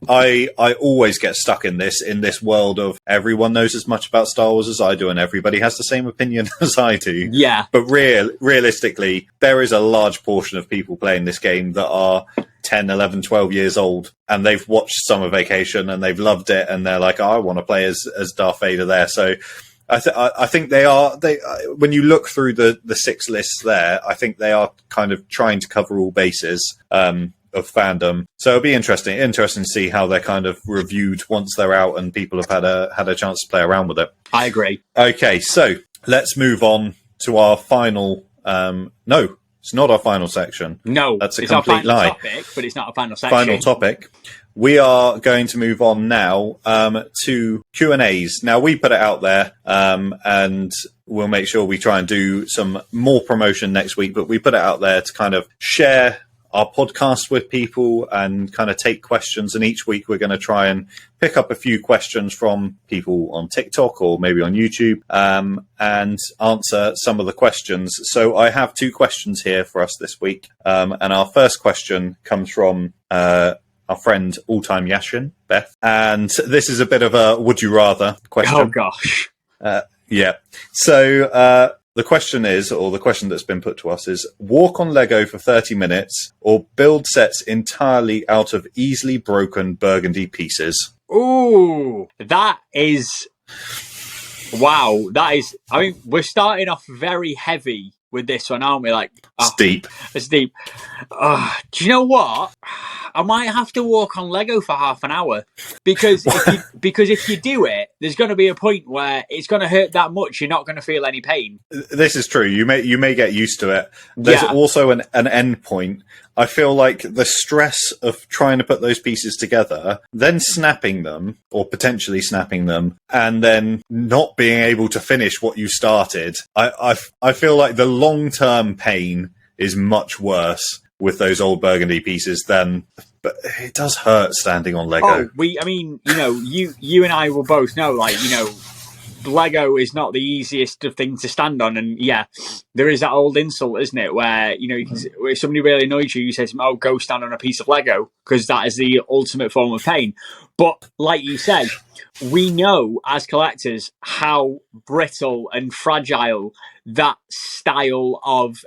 I always get stuck in this world of everyone knows as much about Star Wars as I do, and everybody has the same opinion as I do. Yeah, but realistically, there is a large portion of people playing this game that are 10, 11, 12 years old, and they've watched Summer Vacation and they've loved it, and they're like, oh, I want to play as Darth Vader there. So I think they when you look through the 6 lists there, I think they are kind of trying to cover all bases of fandom. So it'll be interesting to see how they're kind of reviewed once they're out and people have had a chance to play around with it. I agree. Okay, so let's move on to our final. No, it's not our final section. No, that's a it's complete our final lie. topic, but it's not a final section. Final topic. We are going to move on now to Q&As. Now, we put it out there, and we'll make sure we try and do some more promotion next week, but we put it out there to kind of share our podcast with people and kind of take questions. And each week we're going to try and pick up a few questions from people on TikTok or maybe on YouTube and answer some of the questions. So I have 2 questions here for us this week. And our first question comes from our friend all-time Yashin, Beth. And this is a bit of a would you rather question. Oh, gosh. Yeah. So the question is, or the question that's been put to us is, walk on Lego for 30 minutes or build sets entirely out of easily broken burgundy pieces. Ooh, that is... Wow, that is... I mean, we're starting off very heavy with this one, aren't we? Like, it's deep. It's deep. Do you know what? I might have to walk on Lego for half an hour because if you do it, there's going to be a point where it's going to hurt that much. You're not going to feel any pain. This is true. You may get used to it. There's also an end point. I feel like the stress of trying to put those pieces together, then snapping them or potentially snapping them, and then not being able to finish what you started. I feel like the long-term pain is much worse with those old burgundy pieces than, but it does hurt standing on Lego. You and I will both know, Lego is not the easiest of things to stand on, and there is that old insult, isn't it, where if somebody really annoys you say to them, "Oh, go stand on a piece of Lego," because that is the ultimate form of pain. But like you said, we know as collectors how brittle and fragile that style of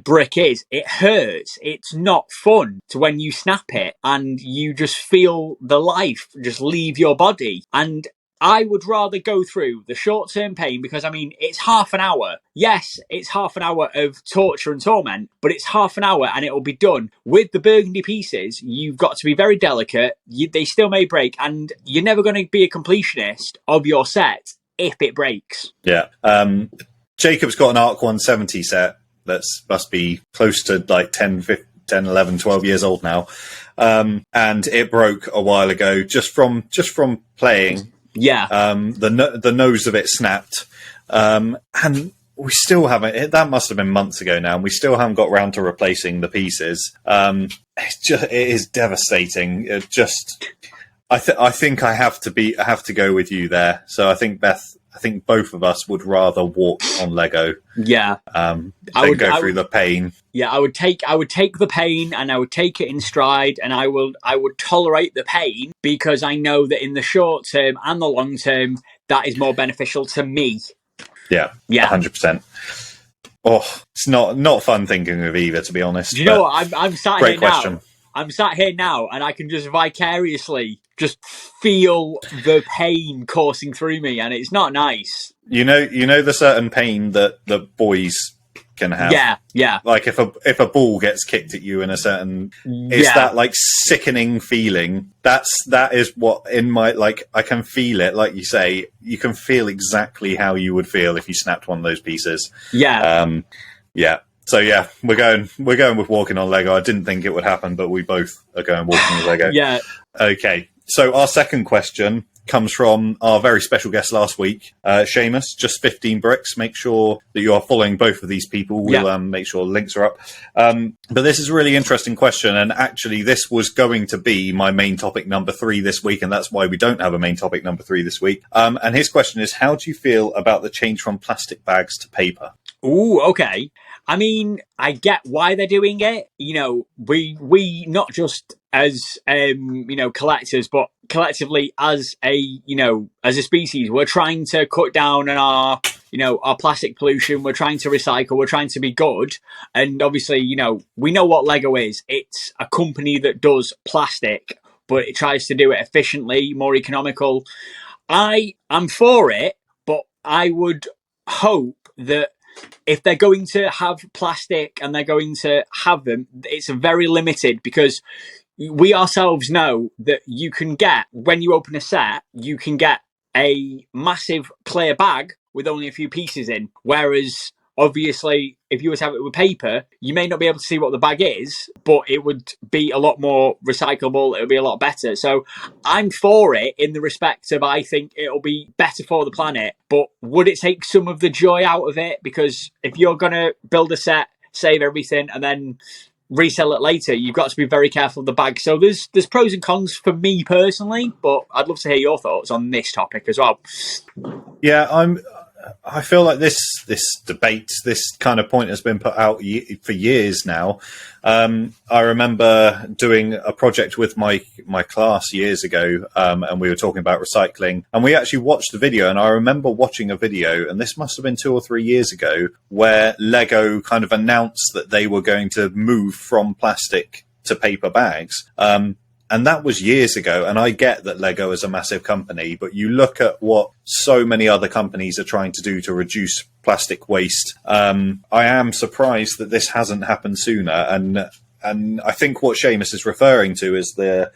brick is. It hurts. It's not fun to when you snap it and you just feel the life just leave your body. And I would rather go through the short-term pain because, I mean, it's half an hour. Yes, it's half an hour of torture and torment, but it's half an hour and it will be done. With the burgundy pieces, you've got to be very delicate. They still may break, and you're never going to be a completionist of your set if it breaks. Yeah. Jacob's got an ARC 170 set that must be close to like 10, 11, 12 years old now. And it broke a while ago just from playing. Yeah. The nose of it snapped. And we still haven't, that must have been months ago now, and we still haven't got round to replacing the pieces. It is devastating. I think I have to go with you there. So I think both of us would rather walk on Lego. Yeah. Than go through the pain. Yeah, I would take the pain, and I would take it in stride, and I would tolerate the pain because I know that in the short term and the long term that is more beneficial to me. Yeah. 100%. Oh, it's not fun thinking of either, to be honest. Do you know what? I'm sat great here question. now. I'm sat here now, and I can just vicariously just feel the pain coursing through me, and it's not nice. You know the certain pain that the boys can have. Yeah. Like if a ball gets kicked at you in a certain, it's that like sickening feeling. That is what in my, like, I can feel it. Like you say, you can feel exactly how you would feel if you snapped one of those pieces. Yeah. Yeah. So yeah, we're going with walking on Lego. I didn't think it would happen, but we both are going walking with Lego. Yeah. Okay. So our second question comes from our very special guest last week, Seamus, just 15 bricks. Make sure that you are following both of these people. We'll make sure links are up. But this is a really interesting question. And actually, this was going to be my main topic number 3 this week. And that's why we don't have a main topic number 3 this week. And his question is, how do you feel about the change from plastic bags to paper? Ooh, okay. I mean, I get why they're doing it. You know, we not just as collectors, but collectively as a species, we're trying to cut down on our plastic pollution. We're trying to recycle. We're trying to be good. And obviously, we know what Lego is. It's a company that does plastic, but it tries to do it efficiently, more economical. I am for it, but I would hope that if they're going to have plastic and they're going to have them, it's very limited, because we ourselves know that you can get, when you open a set, you can get a massive clear bag with only a few pieces in. Whereas, obviously, if you were to have it with paper, you may not be able to see what the bag is, but it would be a lot more recyclable. It would be a lot better. So I'm for it in the respect of, I think it'll be better for the planet. But would it take some of the joy out of it? Because if you're going to build a set, save everything, and then resell it later, you've got to be very careful of the bag. So there's pros and cons for me personally, but I'd love to hear your thoughts on this topic as well. Yeah, I feel like this debate, this kind of point has been put out for years now. I remember doing a project with my class years ago, and we were talking about recycling, and we actually watched the video, and I remember watching a video, and this must have been 2 or 3 years ago, where Lego kind of announced that they were going to move from plastic to paper bags. And that was years ago. And I get that Lego is a massive company, but you look at what so many other companies are trying to do to reduce plastic waste. I am surprised that this hasn't happened sooner. And I think what Seamus is referring to is the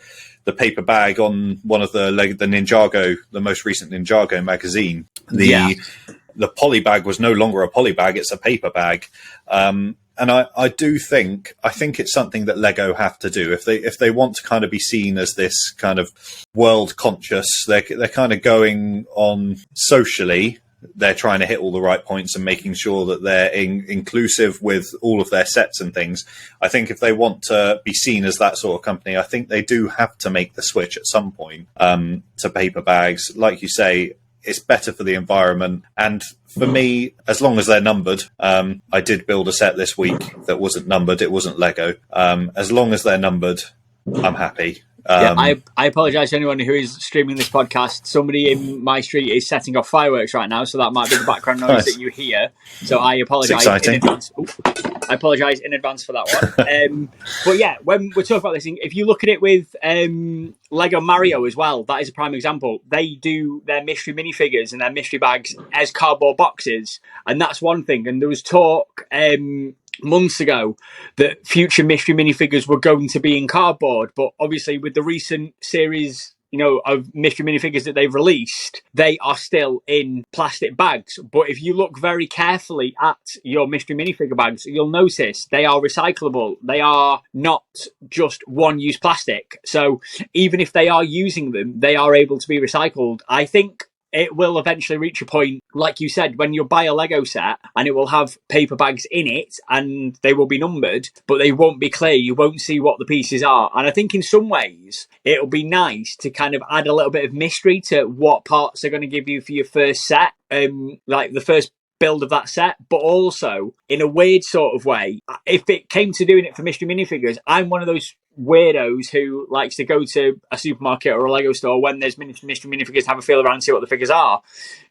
paper bag on one of the Ninjago, the most recent Ninjago magazine. The poly bag was no longer a poly bag; it's a paper bag. And I think it's something that Lego have to do if they want to kind of be seen as this kind of world conscious. They're kind of going on socially. They're trying to hit all the right points and making sure that they're inclusive with all of their sets and things. I think if they want to be seen as that sort of company, I think they do have to make the switch at some point to paper bags. Like you say, it's better for the environment. And for me, as long as they're numbered, I did build a set this week that wasn't numbered. It wasn't Lego. As long as they're numbered, I'm happy. I apologise to anyone who is streaming this podcast. Somebody in my street is setting off fireworks right now, so that might be the background noise that you hear. So I apologise in advance. I apologise in advance for that one. But yeah, when we're talking about this thing, if you look at it with Lego Mario as well, that is a prime example. They do their mystery minifigures and their mystery bags as cardboard boxes, and that's one thing. And there was talk months ago that future mystery minifigures were going to be in cardboard, but obviously with the recent series of mystery minifigures that they've released, they are still in plastic bags. But if you look very carefully at your mystery minifigure bags, you'll notice they are recyclable. They are not just one-use plastic. So even if they are using them, they are able to be recycled. I think it will eventually reach a point, like you said, when you buy a Lego set and it will have paper bags in it and they will be numbered, but they won't be clear. You won't see what the pieces are. And I think in some ways it'll be nice to kind of add a little bit of mystery to what parts they're going to give you for your first set, like the first build of that set, but also in a weird sort of way. If it came to doing it for mystery minifigures, I'm one of those weirdos who likes to go to a supermarket or a Lego store when there's mystery minifigures, have a feel around and see what the figures are,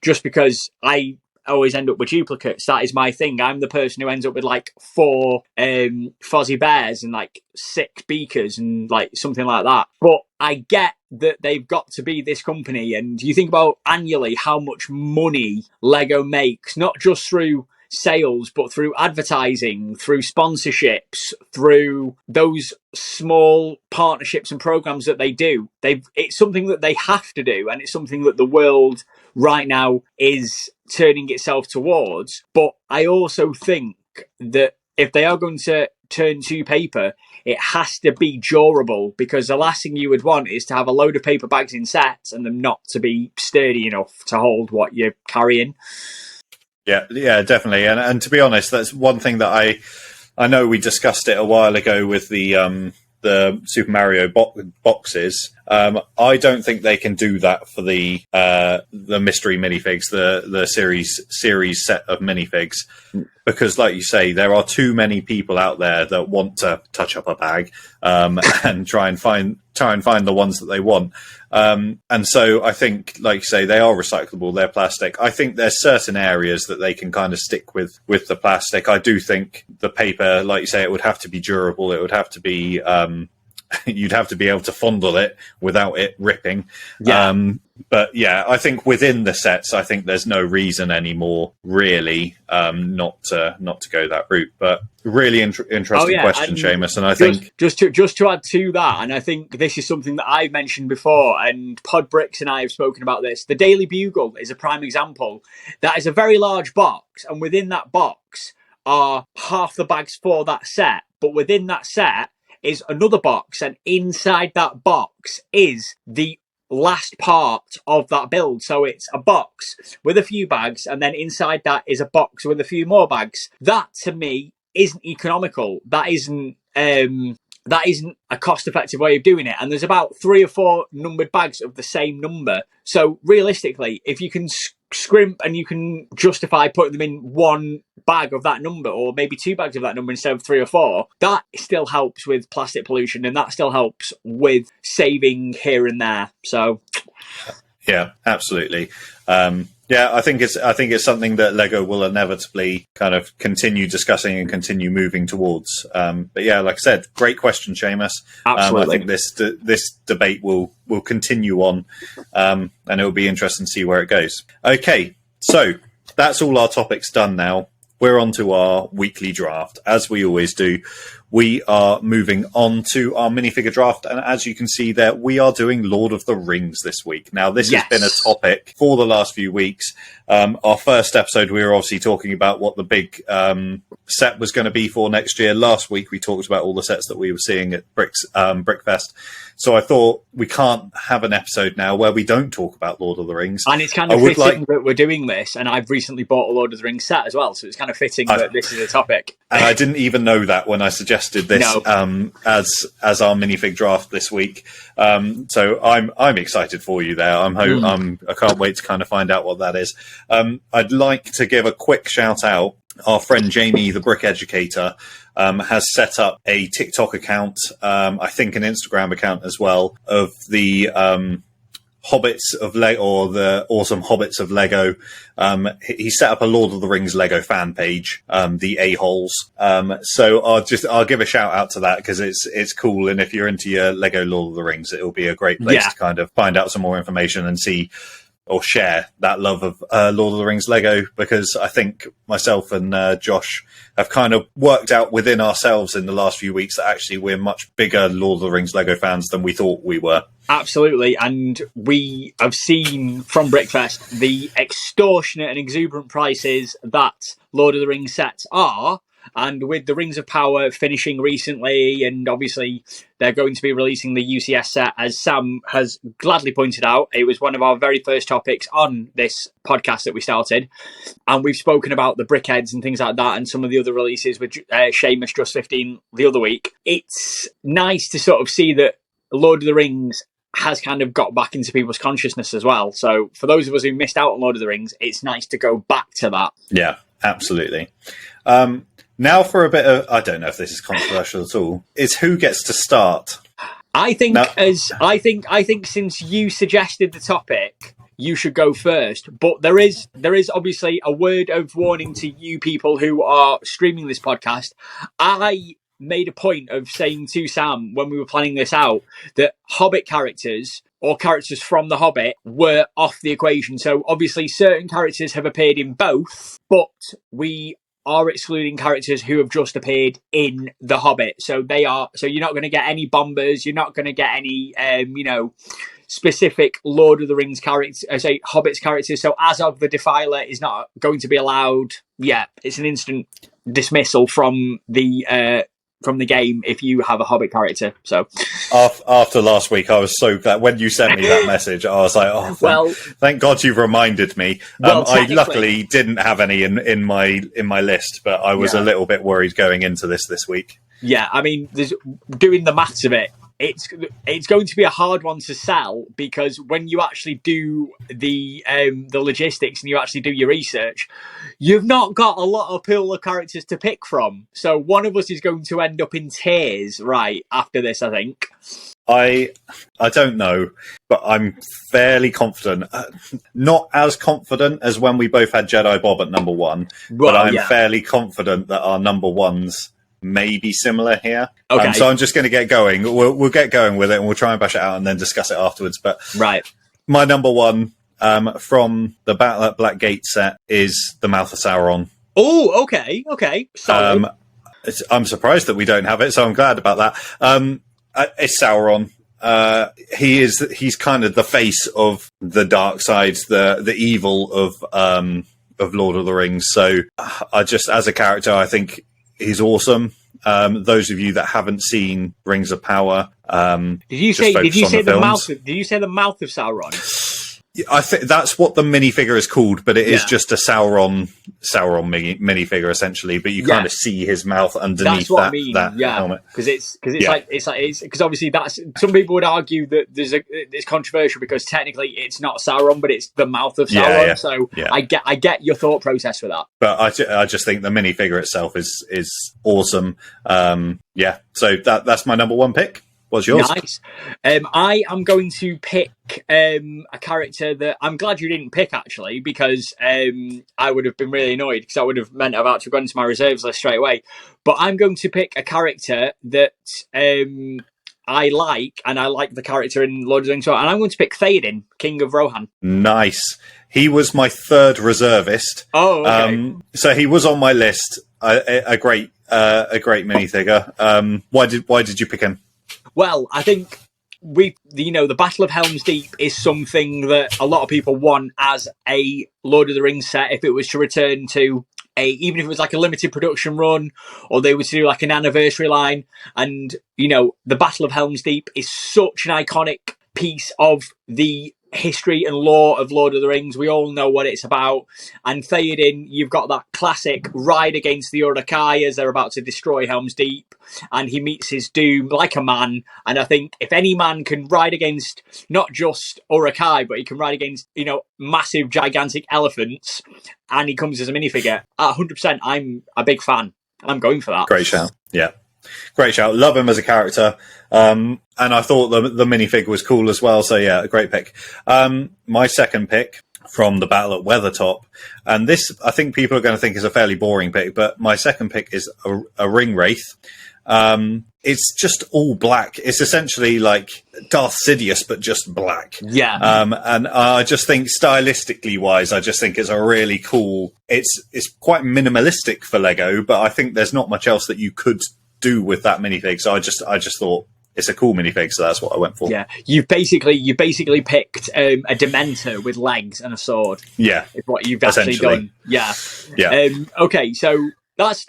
just because I always end up with duplicates. That is my thing. I'm the person who ends up with like 4 Fozzie Bears and like 6 Beakers and like something like that. But I get that they've got to be this company, and you think about annually how much money Lego makes, not just through sales, but through advertising, through sponsorships, through those small partnerships and programs that they do. It's something that they have to do, and it's something that the world right now is turning itself towards. But I also think that if they are going to turn to paper, it has to be durable, because the last thing you would want is to have a load of paper bags in sets and them not to be sturdy enough to hold what you're carrying. Yeah, definitely. And to be honest, that's one thing that I know we discussed it a while ago with the Super Mario boxes. I don't think they can do that for the mystery minifigs, the series set of minifigs, because, like you say, there are too many people out there that want to touch up a bag and try and find the ones that they want. And so I think, like you say, they are recyclable. They're plastic. I think there's certain areas that they can kind of stick with the plastic. I do think the paper, like you say, it would have to be durable. It would have to be you'd have to be able to fondle it without it ripping. Yeah. But yeah, I think within the sets, I think there's no reason anymore, really, not to go that route. But really interesting question, Seamus. And I think just to add to that, and I think this is something that I've mentioned before, and Pod Bricks and I have spoken about this. The Daily Bugle is a prime example. That is a very large box, and within that box are half the bags for that set. But within that set is another box, and inside that box is the last part of that build. So it's a box with a few bags, and then inside that is a box with a few more bags. That, to me, isn't economical. That isn't a cost-effective way of doing it. And there's about 3 or 4 numbered bags of the same number. So realistically, if you can scrimp and you can justify putting them in one bag of that number, or maybe 2 bags of that number instead of 3 or 4, that still helps with plastic pollution, and that still helps with saving here and there. So yeah, absolutely. Yeah, I think it's something that Lego will inevitably kind of continue discussing and continue moving towards. But yeah, like I said, great question, Seamus. Absolutely. I think this debate will continue on, and it'll be interesting to see where it goes. Okay, so that's all our topics done now. We're on to our weekly draft, as we always do. We are moving on to our minifigure draft, and as you can see there, we are doing Lord of the Rings this week. Now, this has been a topic for the last few weeks. Our first episode, we were obviously talking about what the big set was going to be for next year. Last week, we talked about all the sets that we were seeing at Brickfest. So I thought we can't have an episode now where we don't talk about Lord of the Rings. And it's kind of fitting that we're doing this, and I've recently bought a Lord of the Rings set as well, so it's kind of fitting that this is a topic. And I didn't even know that when I suggested this as our minifig draft this week. So I'm excited for you there. I can't wait to kind of find out what that is. I'd like to give a quick shout out. Our friend Jamie, the Brick Educator, has set up a TikTok account, I think an Instagram account as well, of the Hobbits of Lego, or the awesome Hobbits of Lego. He set up a Lord of the Rings Lego fan page, the A-holes. So I'll give a shout out to that, because it's cool. And if you're into your Lego Lord of the Rings, it'll be a great place to kind of find out some more information and see or share that love of Lord of the Rings Lego, because I think myself and Josh have kind of worked out within ourselves in the last few weeks that actually we're much bigger Lord of the Rings Lego fans than we thought we were. Absolutely, and we have seen from Brickfest the extortionate and exuberant prices that Lord of the Rings sets are. And with the Rings of Power finishing recently, and obviously they're going to be releasing the UCS set, as Sam has gladly pointed out, it was one of our very first topics on this podcast that we started. And we've spoken about the Brickheads and things like that, and some of the other releases with Seamus Just 15 the other week. It's nice to sort of see that Lord of the Rings has kind of got back into people's consciousness as well. So for those of us who missed out on Lord of the Rings, it's nice to go back to that. Yeah, absolutely. Now for a bit of, I don't know if this is controversial at all, is who gets to start? I think since you suggested the topic, you should go first. But there is obviously a word of warning to you people who are streaming this podcast. I made a point of saying to Sam when we were planning this out that Hobbit characters or characters from The Hobbit were off the equation. So obviously certain characters have appeared in both, but we are excluding characters who have just appeared in The Hobbit. So you're not going to get any Bombers, you're not going to get any, specific Lord of the Rings characters, Hobbits characters. So as of the Defiler is not going to be allowed. Yeah, it's an instant dismissal from the game if you have a Hobbit character. So after last week, I was so glad when you sent me that message. I was like, "Oh, thank God you've reminded me." I luckily didn't have any in my list, but I was a little bit worried going into this week. Yeah, I mean, doing the maths of it, it's going to be a hard one to sell, because when you actually do the logistics and you actually do your research, you've not got a lot of pool of characters to pick from. So one of us is going to end up in tears right after this, I think. I don't know, but I'm fairly confident. Not as confident as when we both had Jedi Bob at number one, but I'm fairly confident that our number ones may be similar here. Okay. So I'm just going to get going. We'll get going with it, and we'll try and bash it out and then discuss it afterwards. But my number one from the Battle at Blackgate set is the Mouth of Sauron. Oh, okay. Solid. I'm surprised that we don't have it, so I'm glad about that. It's Sauron. He's kind of the face of the dark side, the evil of Lord of the Rings. So I just, as a character, I think he's awesome. Those of you that haven't seen Rings of Power, did you say the mouth of Sauron? I think that's what the minifigure is called, but it is just a Sauron minifigure essentially. But you kind of see his mouth underneath that helmet. Because obviously that's, some people would argue that it's controversial because technically it's not Sauron, but it's the mouth of Sauron. So I get your thought process for that. But I just think the minifigure itself is awesome. So that's my number one pick. What's yours? Nice. I am going to pick a character that I'm glad you didn't pick, actually, because I would have been really annoyed, because I would have meant I've actually gone into my reserves list straight away. But I'm going to pick a character that I like, and I like the character in Lord of the Rings, and I'm going to pick Theoden, King of Rohan. Nice. He was my third reservist. Oh, okay. So he was on my list. A great minifigure. Why did you pick him? Well, I think the Battle of Helm's Deep is something that a lot of people want as a Lord of the Rings set. If it was to return to even if it was like a limited production run, or they were to do like an anniversary line, and the Battle of Helm's Deep is such an iconic piece of the history and lore of Lord of the Rings. We all know what it's about. And Theoden, you've got that classic ride against the Uruk-hai as they're about to destroy Helm's Deep, and he meets his doom like a man. And I think if any man can ride against not just Uruk-hai, but he can ride against massive gigantic elephants, and he comes as a minifigure, 100%, I'm a big fan. I'm going for that. Great shout. Yeah. Great shout. Love him as a character. And I thought the minifigure was cool as well. So yeah, a great pick. My second pick from the Battle at Weathertop, and this I think people are going to think is a fairly boring pick, but my second pick is a ring wraith. It's just all black. It's essentially like Darth Sidious, but just black. Yeah. And I just think stylistically wise, I just think it's a really cool. It's quite minimalistic for Lego, but I think there's not much else that you could do with that minifig. So I just thought it's a cool minifig, so that's what I went for. Yeah, you basically picked a Dementor with legs and a sword. Yeah, is what you've actually done. Yeah. Okay, so that's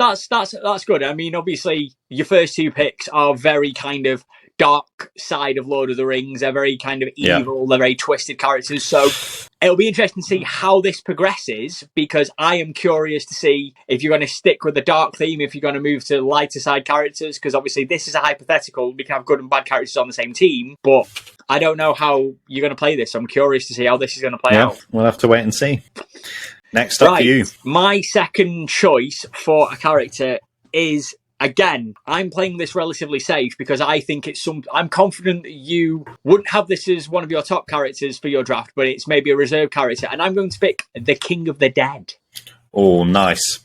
good. I mean, obviously, your first two picks are very kind of dark side of Lord of the Rings. They're very kind of evil. They're very twisted characters. So it'll be interesting to see how this progresses, because I am curious to see if you're going to stick with the dark theme, if you're going to move to lighter side characters, because obviously this is a hypothetical. We can have good and bad characters on the same team, but I don't know how you're going to play this. So I'm curious to see how this is going to play out. We'll have to wait and see. Next up for you. My second choice for a character is, again, I'm playing this relatively safe because I think I'm confident that you wouldn't have this as one of your top characters for your draft, but it's maybe a reserve character, and I'm going to pick the King of the Dead. Oh, nice.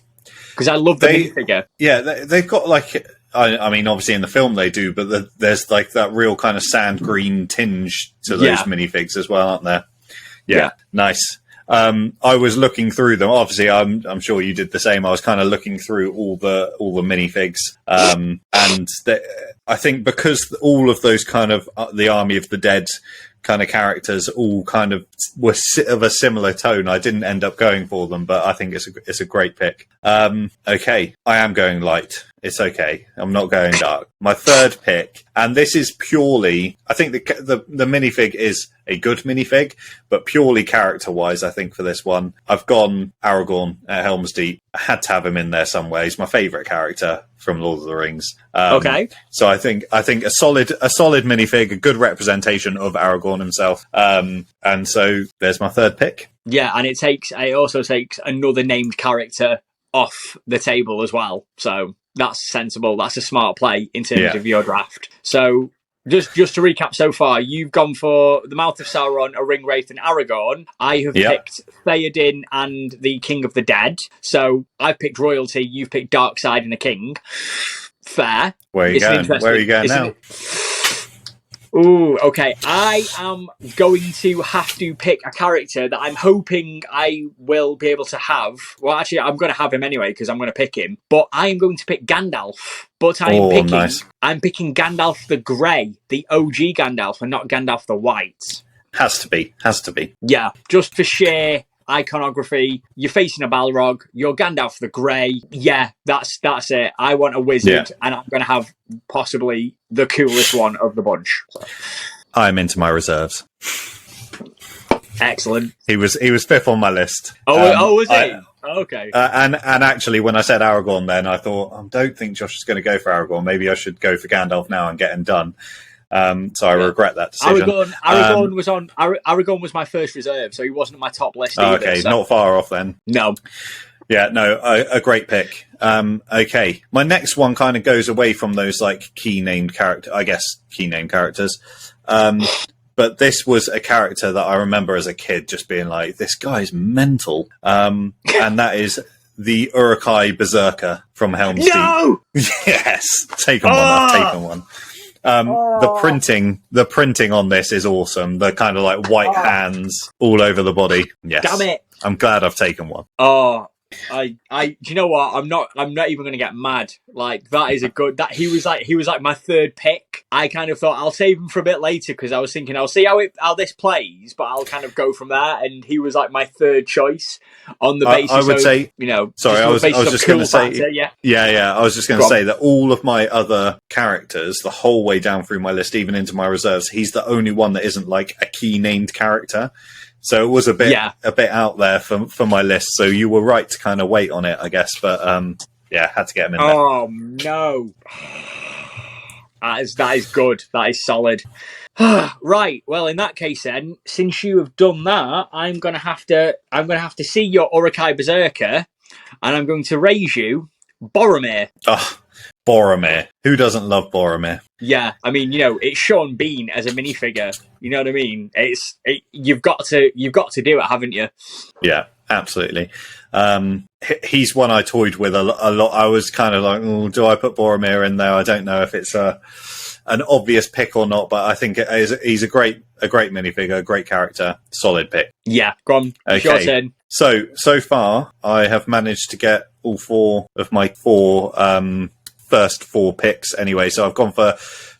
Because I love the minifigure. Yeah, they've got like I mean, obviously in the film they do, but there's like that real kind of sand green tinge to those minifigs as well, aren't there? Yeah. Nice. I was looking through them. Obviously, I'm sure you did the same. I was kind of looking through all the minifigs, and I think because all of those kind of the Army of the Dead kind of characters all kind of were of a similar tone, I didn't end up going for them, but I think it's a great pick. Okay, I am going light. It's okay. I'm not going dark. My third pick, and this is purely, I think the minifig is a good minifig, but purely character-wise, I think for this one, I've gone Aragorn at Helm's Deep. I had to have him in there some way. He's my favourite character from Lord of the Rings. Okay. So I think a solid minifig, a good representation of Aragorn himself. And so there's my third pick. Yeah, and it also takes another named character off the table as well. So that's sensible. That's a smart play in terms of your draft. So just to recap so far, you've gone for the Mouth of Sauron, a Ringwraith, and Aragorn. I have picked Theoden and the King of the Dead. So I've picked royalty. You've picked Darkseid and a king. Fair. Where are you going? Where are you going now? Ooh, okay. I am going to have to pick a character that I'm hoping I will be able to have. Well, actually, I'm going to have him anyway because I'm going to pick him. But I am going to pick Gandalf. But I'm picking Gandalf the Grey, the OG Gandalf, and not Gandalf the White. Has to be. Yeah, just for sheer iconography. You're facing a Balrog. You're Gandalf the Grey. Yeah, that's it. I want a wizard, and I'm going to have possibly the coolest one of the bunch. So. I'm into my reserves. Excellent. He was fifth on my list. Was he? Okay. And actually, when I said Aragorn, then I thought I don't think Josh is going to go for Aragorn. Maybe I should go for Gandalf now and get him done. So I regret that decision. Aragorn was my first reserve, so he wasn't on my top list either. Okay, so. not far off then. No. Yeah, no, a great pick. Okay, my next one kind of goes away from those like key named characters. But this was a character that I remember as a kid just being like, this guy's mental. And that is the Uruk-hai Berserker from Helm's Deep. No! Yes, taken one. I've taken one. The printing on this is awesome. The kind of like white hands all over the body. Yes. Damn it. I'm glad I've taken one. Oh, do you know what? I'm not even going to get mad. Like that is he was like my third pick. I kind of thought I'll save him for a bit later because I was thinking I'll see how this plays, but I'll kind of go from there. And he was like my third choice on the basis. I would say, sorry, I was just going to say, yeah. I was just going to say that all of my other characters, the whole way down through my list, even into my reserves, he's the only one that isn't like a key named character. So it was a bit out there for my list. So you were right to kind of wait on it, I guess. But had to get him in there. Oh no, that is good. That is solid. Right. Well, in that case, then, since you have done that, I'm gonna have to see your Uruk-hai Berserker, and I'm going to raise you Boromir. Oh, Boromir. Who doesn't love Boromir? Yeah, I mean, it's Sean Bean as a minifigure. You know what I mean? You've got to do it, haven't you? Yeah, absolutely. He's one I toyed with a lot. I was kind of like, do I put Boromir in there? I don't know if it's an obvious pick or not, but I think he's a great minifigure, a great character, solid pick. Yeah, go on. Okay. Your turn. So far, I have managed to get all four of my first four picks anyway. So I've gone for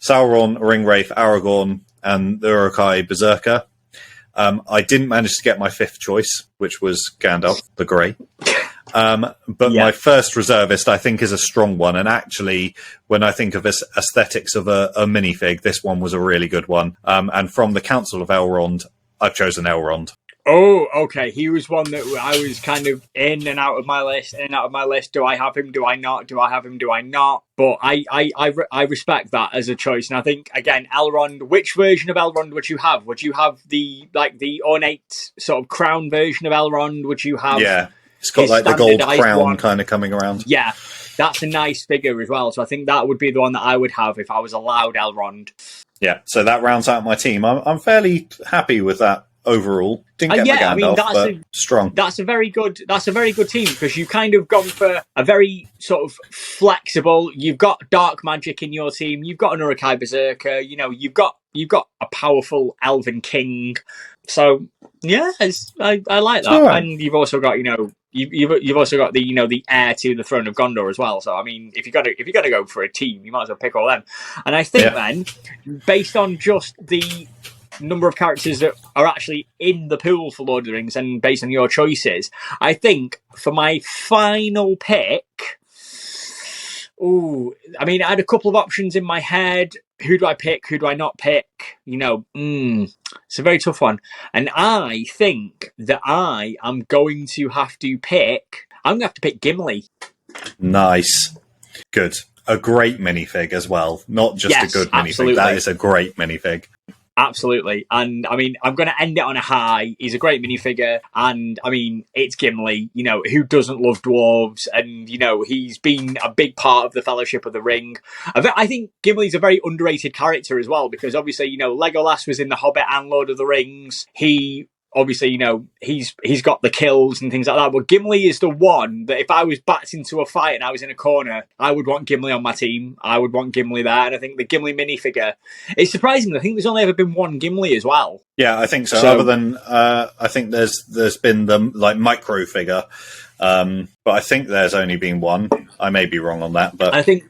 Sauron, Ringwraith, Aragorn, and the Uruk-hai Berserker. I didn't manage to get my fifth choice, which was Gandalf the Grey. But my first reservist, I think, is a strong one. And actually, when I think of aesthetics of a minifig, this one was a really good one. And from the Council of Elrond, I've chosen Elrond. Oh, okay. He was one that I was kind of in and out of my list. Do I have him? Do I not? Do I have him? Do I not? But I respect that as a choice. And I think, again, Elrond, which version of Elrond would you have? Would you have the ornate sort of crown version of Elrond? Would you have... Yeah, it's got like the gold crown kind of coming around. Yeah, that's a nice figure as well. So I think that would be the one that I would have if I was allowed Elrond. Yeah, so that rounds out my team. I'm fairly happy with that overall. Didn't get my Gandalf, but strong. That's a very good team, because you've kind of gone for a very sort of flexible. You've got dark magic in your team. You've got an Uruk-hai Berserker. You know, you've got a powerful Elven King. So yeah, I like that. Right. And you've also got, you know, you've also got the, you know, the heir to the throne of Gondor as well. So I mean, if you're gonna go for a team, you might as well pick all them. And I think then, based on just the number of characters that are actually in the pool for Lord of the Rings, and based on your choices, I think for my final pick, I mean, I had a couple of options in my head. Who do I pick? Who do I not pick? You know, it's a very tough one. And I think that I am going to have to pick... I'm going to have to pick Gimli. Nice. Good. A great minifig as well. Not just a good minifig. That is a great minifig. Absolutely. And I mean, I'm going to end it on a high. He's a great minifigure. And I mean, it's Gimli. You know, who doesn't love dwarves? And, you know, he's been a big part of the Fellowship of the Ring. I think Gimli's a very underrated character as well, because obviously, you know, Legolas was in The Hobbit and Lord of the Rings. He... Obviously, you know, he's got the kills and things like that. But Gimli is the one that if I was backed into a fight and I was in a corner, I would want Gimli on my team. I would want Gimli there. And I think the Gimli minifigure, it's surprising. I think there's only ever been one Gimli as well. Yeah, I think so. Other than, I think there's been the like micro figure. But I think there's only been one. I may be wrong on that. But I think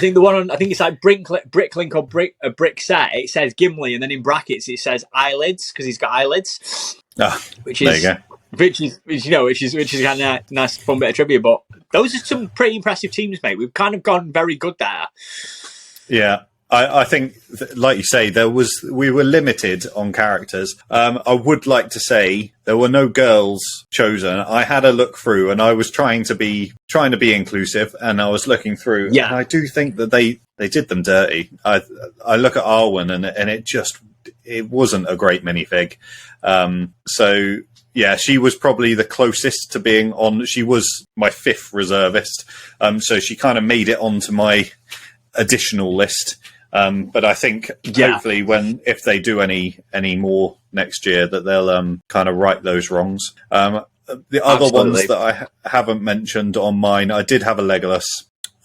the one on, I think it's like Bricklink or Brick Set. It says Gimli, and then in brackets it says eyelids, because he's got eyelids. Which is kind of a nice fun bit of trivia. But those are some pretty impressive teams, mate. We've kind of gone very good there. Yeah. I think, like you say, we were limited on characters. I would like to say there were no girls chosen. I had a look through, and I was trying to be inclusive, and I was looking through. Yeah, and I do think that they did them dirty. I look at Arwen, and it wasn't a great minifig. So yeah, she was probably the closest to being on. She was my fifth reservist, so she kind of made it onto my additional list. But I think hopefully if they do any more next year, that they'll kind of right those wrongs. The other ones that I haven't mentioned on mine, I did have a Legolas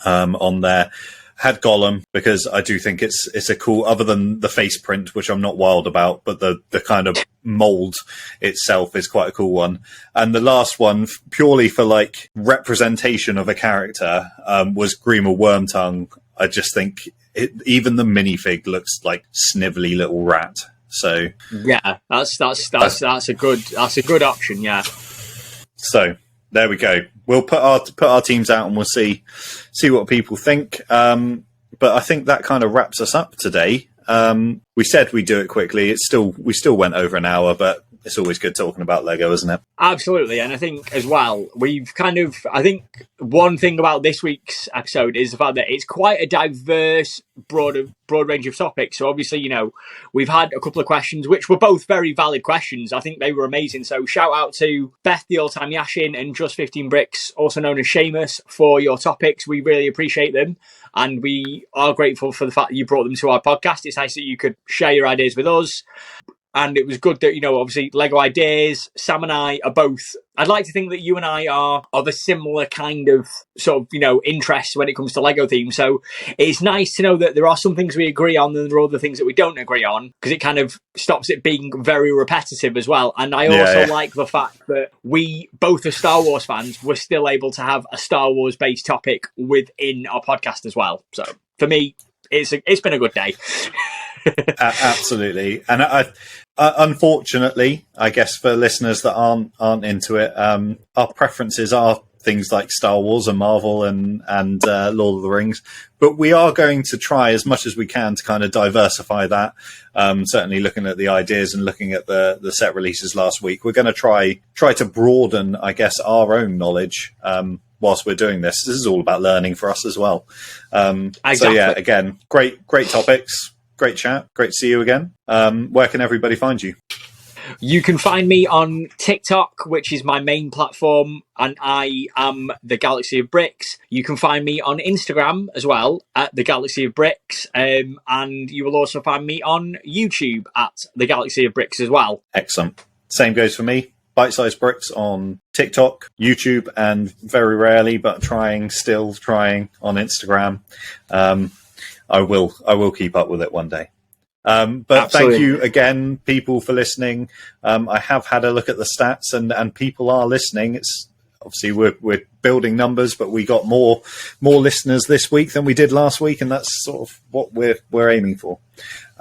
on there. Had Gollum, because I do think it's a cool, other than the face print, which I'm not wild about, but the kind of mold itself is quite a cool one. And the last one, purely for like representation of a character, was Grima Wormtongue. I just think even the minifig looks like snivelly little rat. So yeah, that's a good option. Yeah. So there we go. We'll put our teams out and we'll see what people think. But I think that kind of wraps us up today. We said we'd do it quickly. We still went over an hour, but it's always good talking about Lego, isn't it? Absolutely. And I think as well, I think one thing about this week's episode is the fact that it's quite a diverse, broad range of topics. So obviously, you know, we've had a couple of questions, which were both very valid questions. I think they were amazing. So shout out to Beth, the all-time Yashin, and Just 15 Bricks, also known as Seamus, for your topics. We really appreciate them. And we are grateful for the fact that you brought them to our podcast. It's nice that you could share your ideas with us. And it was good that, you know, obviously Lego Ideas, Sam and I are both... I'd like to think that you and I are of a similar kind of sort of, you know, interest when it comes to Lego themes. So it's nice to know that there are some things we agree on and there are other things that we don't agree on, because it kind of stops it being very repetitive as well. And I also like the fact that we both are Star Wars fans, we're still able to have a Star Wars based topic within our podcast as well. So for me, it's been a good day. Absolutely. And I unfortunately, I guess for listeners that aren't into it, our preferences are things like Star Wars and Marvel and Lord of the Rings, but we are going to try as much as we can to kind of diversify that. Certainly looking at the ideas and looking at the set releases last week, we're going to try to broaden, I guess, our own knowledge whilst we're doing this. This is all about learning for us as well. Exactly. So yeah, again, great topics. Great chat. Great to see you again. Where can everybody find you? You can find me on TikTok, which is my main platform, and I am the Galaxy of Bricks. You can find me on Instagram as well at the Galaxy of Bricks, and you will also find me on YouTube at the Galaxy of Bricks as well. Excellent. same goes for me. Bite-sized bricks on TikTok, YouTube, and very rarely, but still trying on Instagram. I will keep up with it one day. But Absolutely. Thank you again, people, for listening. I have had a look at the stats, and people are listening. It's obviously we're building numbers, but we got more listeners this week than we did last week, and that's sort of what we're aiming for.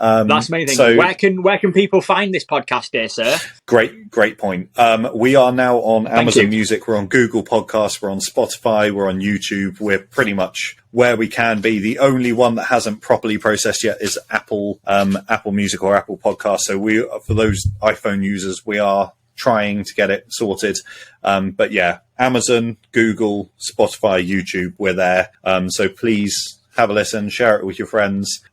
That's amazing. So, where can people find this podcast, dear sir? Great point. We are now on Amazon Music. We're on Google Podcasts. We're on Spotify. We're on YouTube. We're pretty much where we can be. The only one that hasn't properly processed yet is Apple Music or Apple Podcasts. So for those iPhone users, we are trying to get it sorted. But yeah, Amazon, Google, Spotify, YouTube, we're there. So please have a listen, share it with your friends.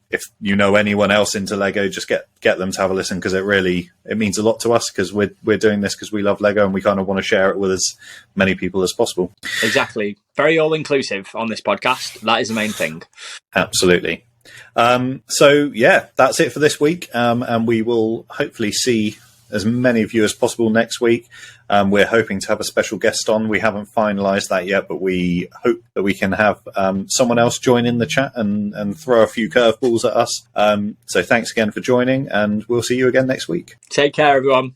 If you know anyone else into Lego, just get them to have a listen, because it means a lot to us, because we're doing this because we love Lego and we kind of want to share it with as many people as possible. Exactly. Very all-inclusive on this podcast. That is the main thing. Absolutely. So yeah, that's it for this week. And we will hopefully see as many of you as possible next week. We're hoping to have a special guest on. We haven't finalised that yet, but we hope that we can have someone else join in the chat and throw a few curveballs at us. So thanks again for joining, and we'll see you again next week. Take care, everyone.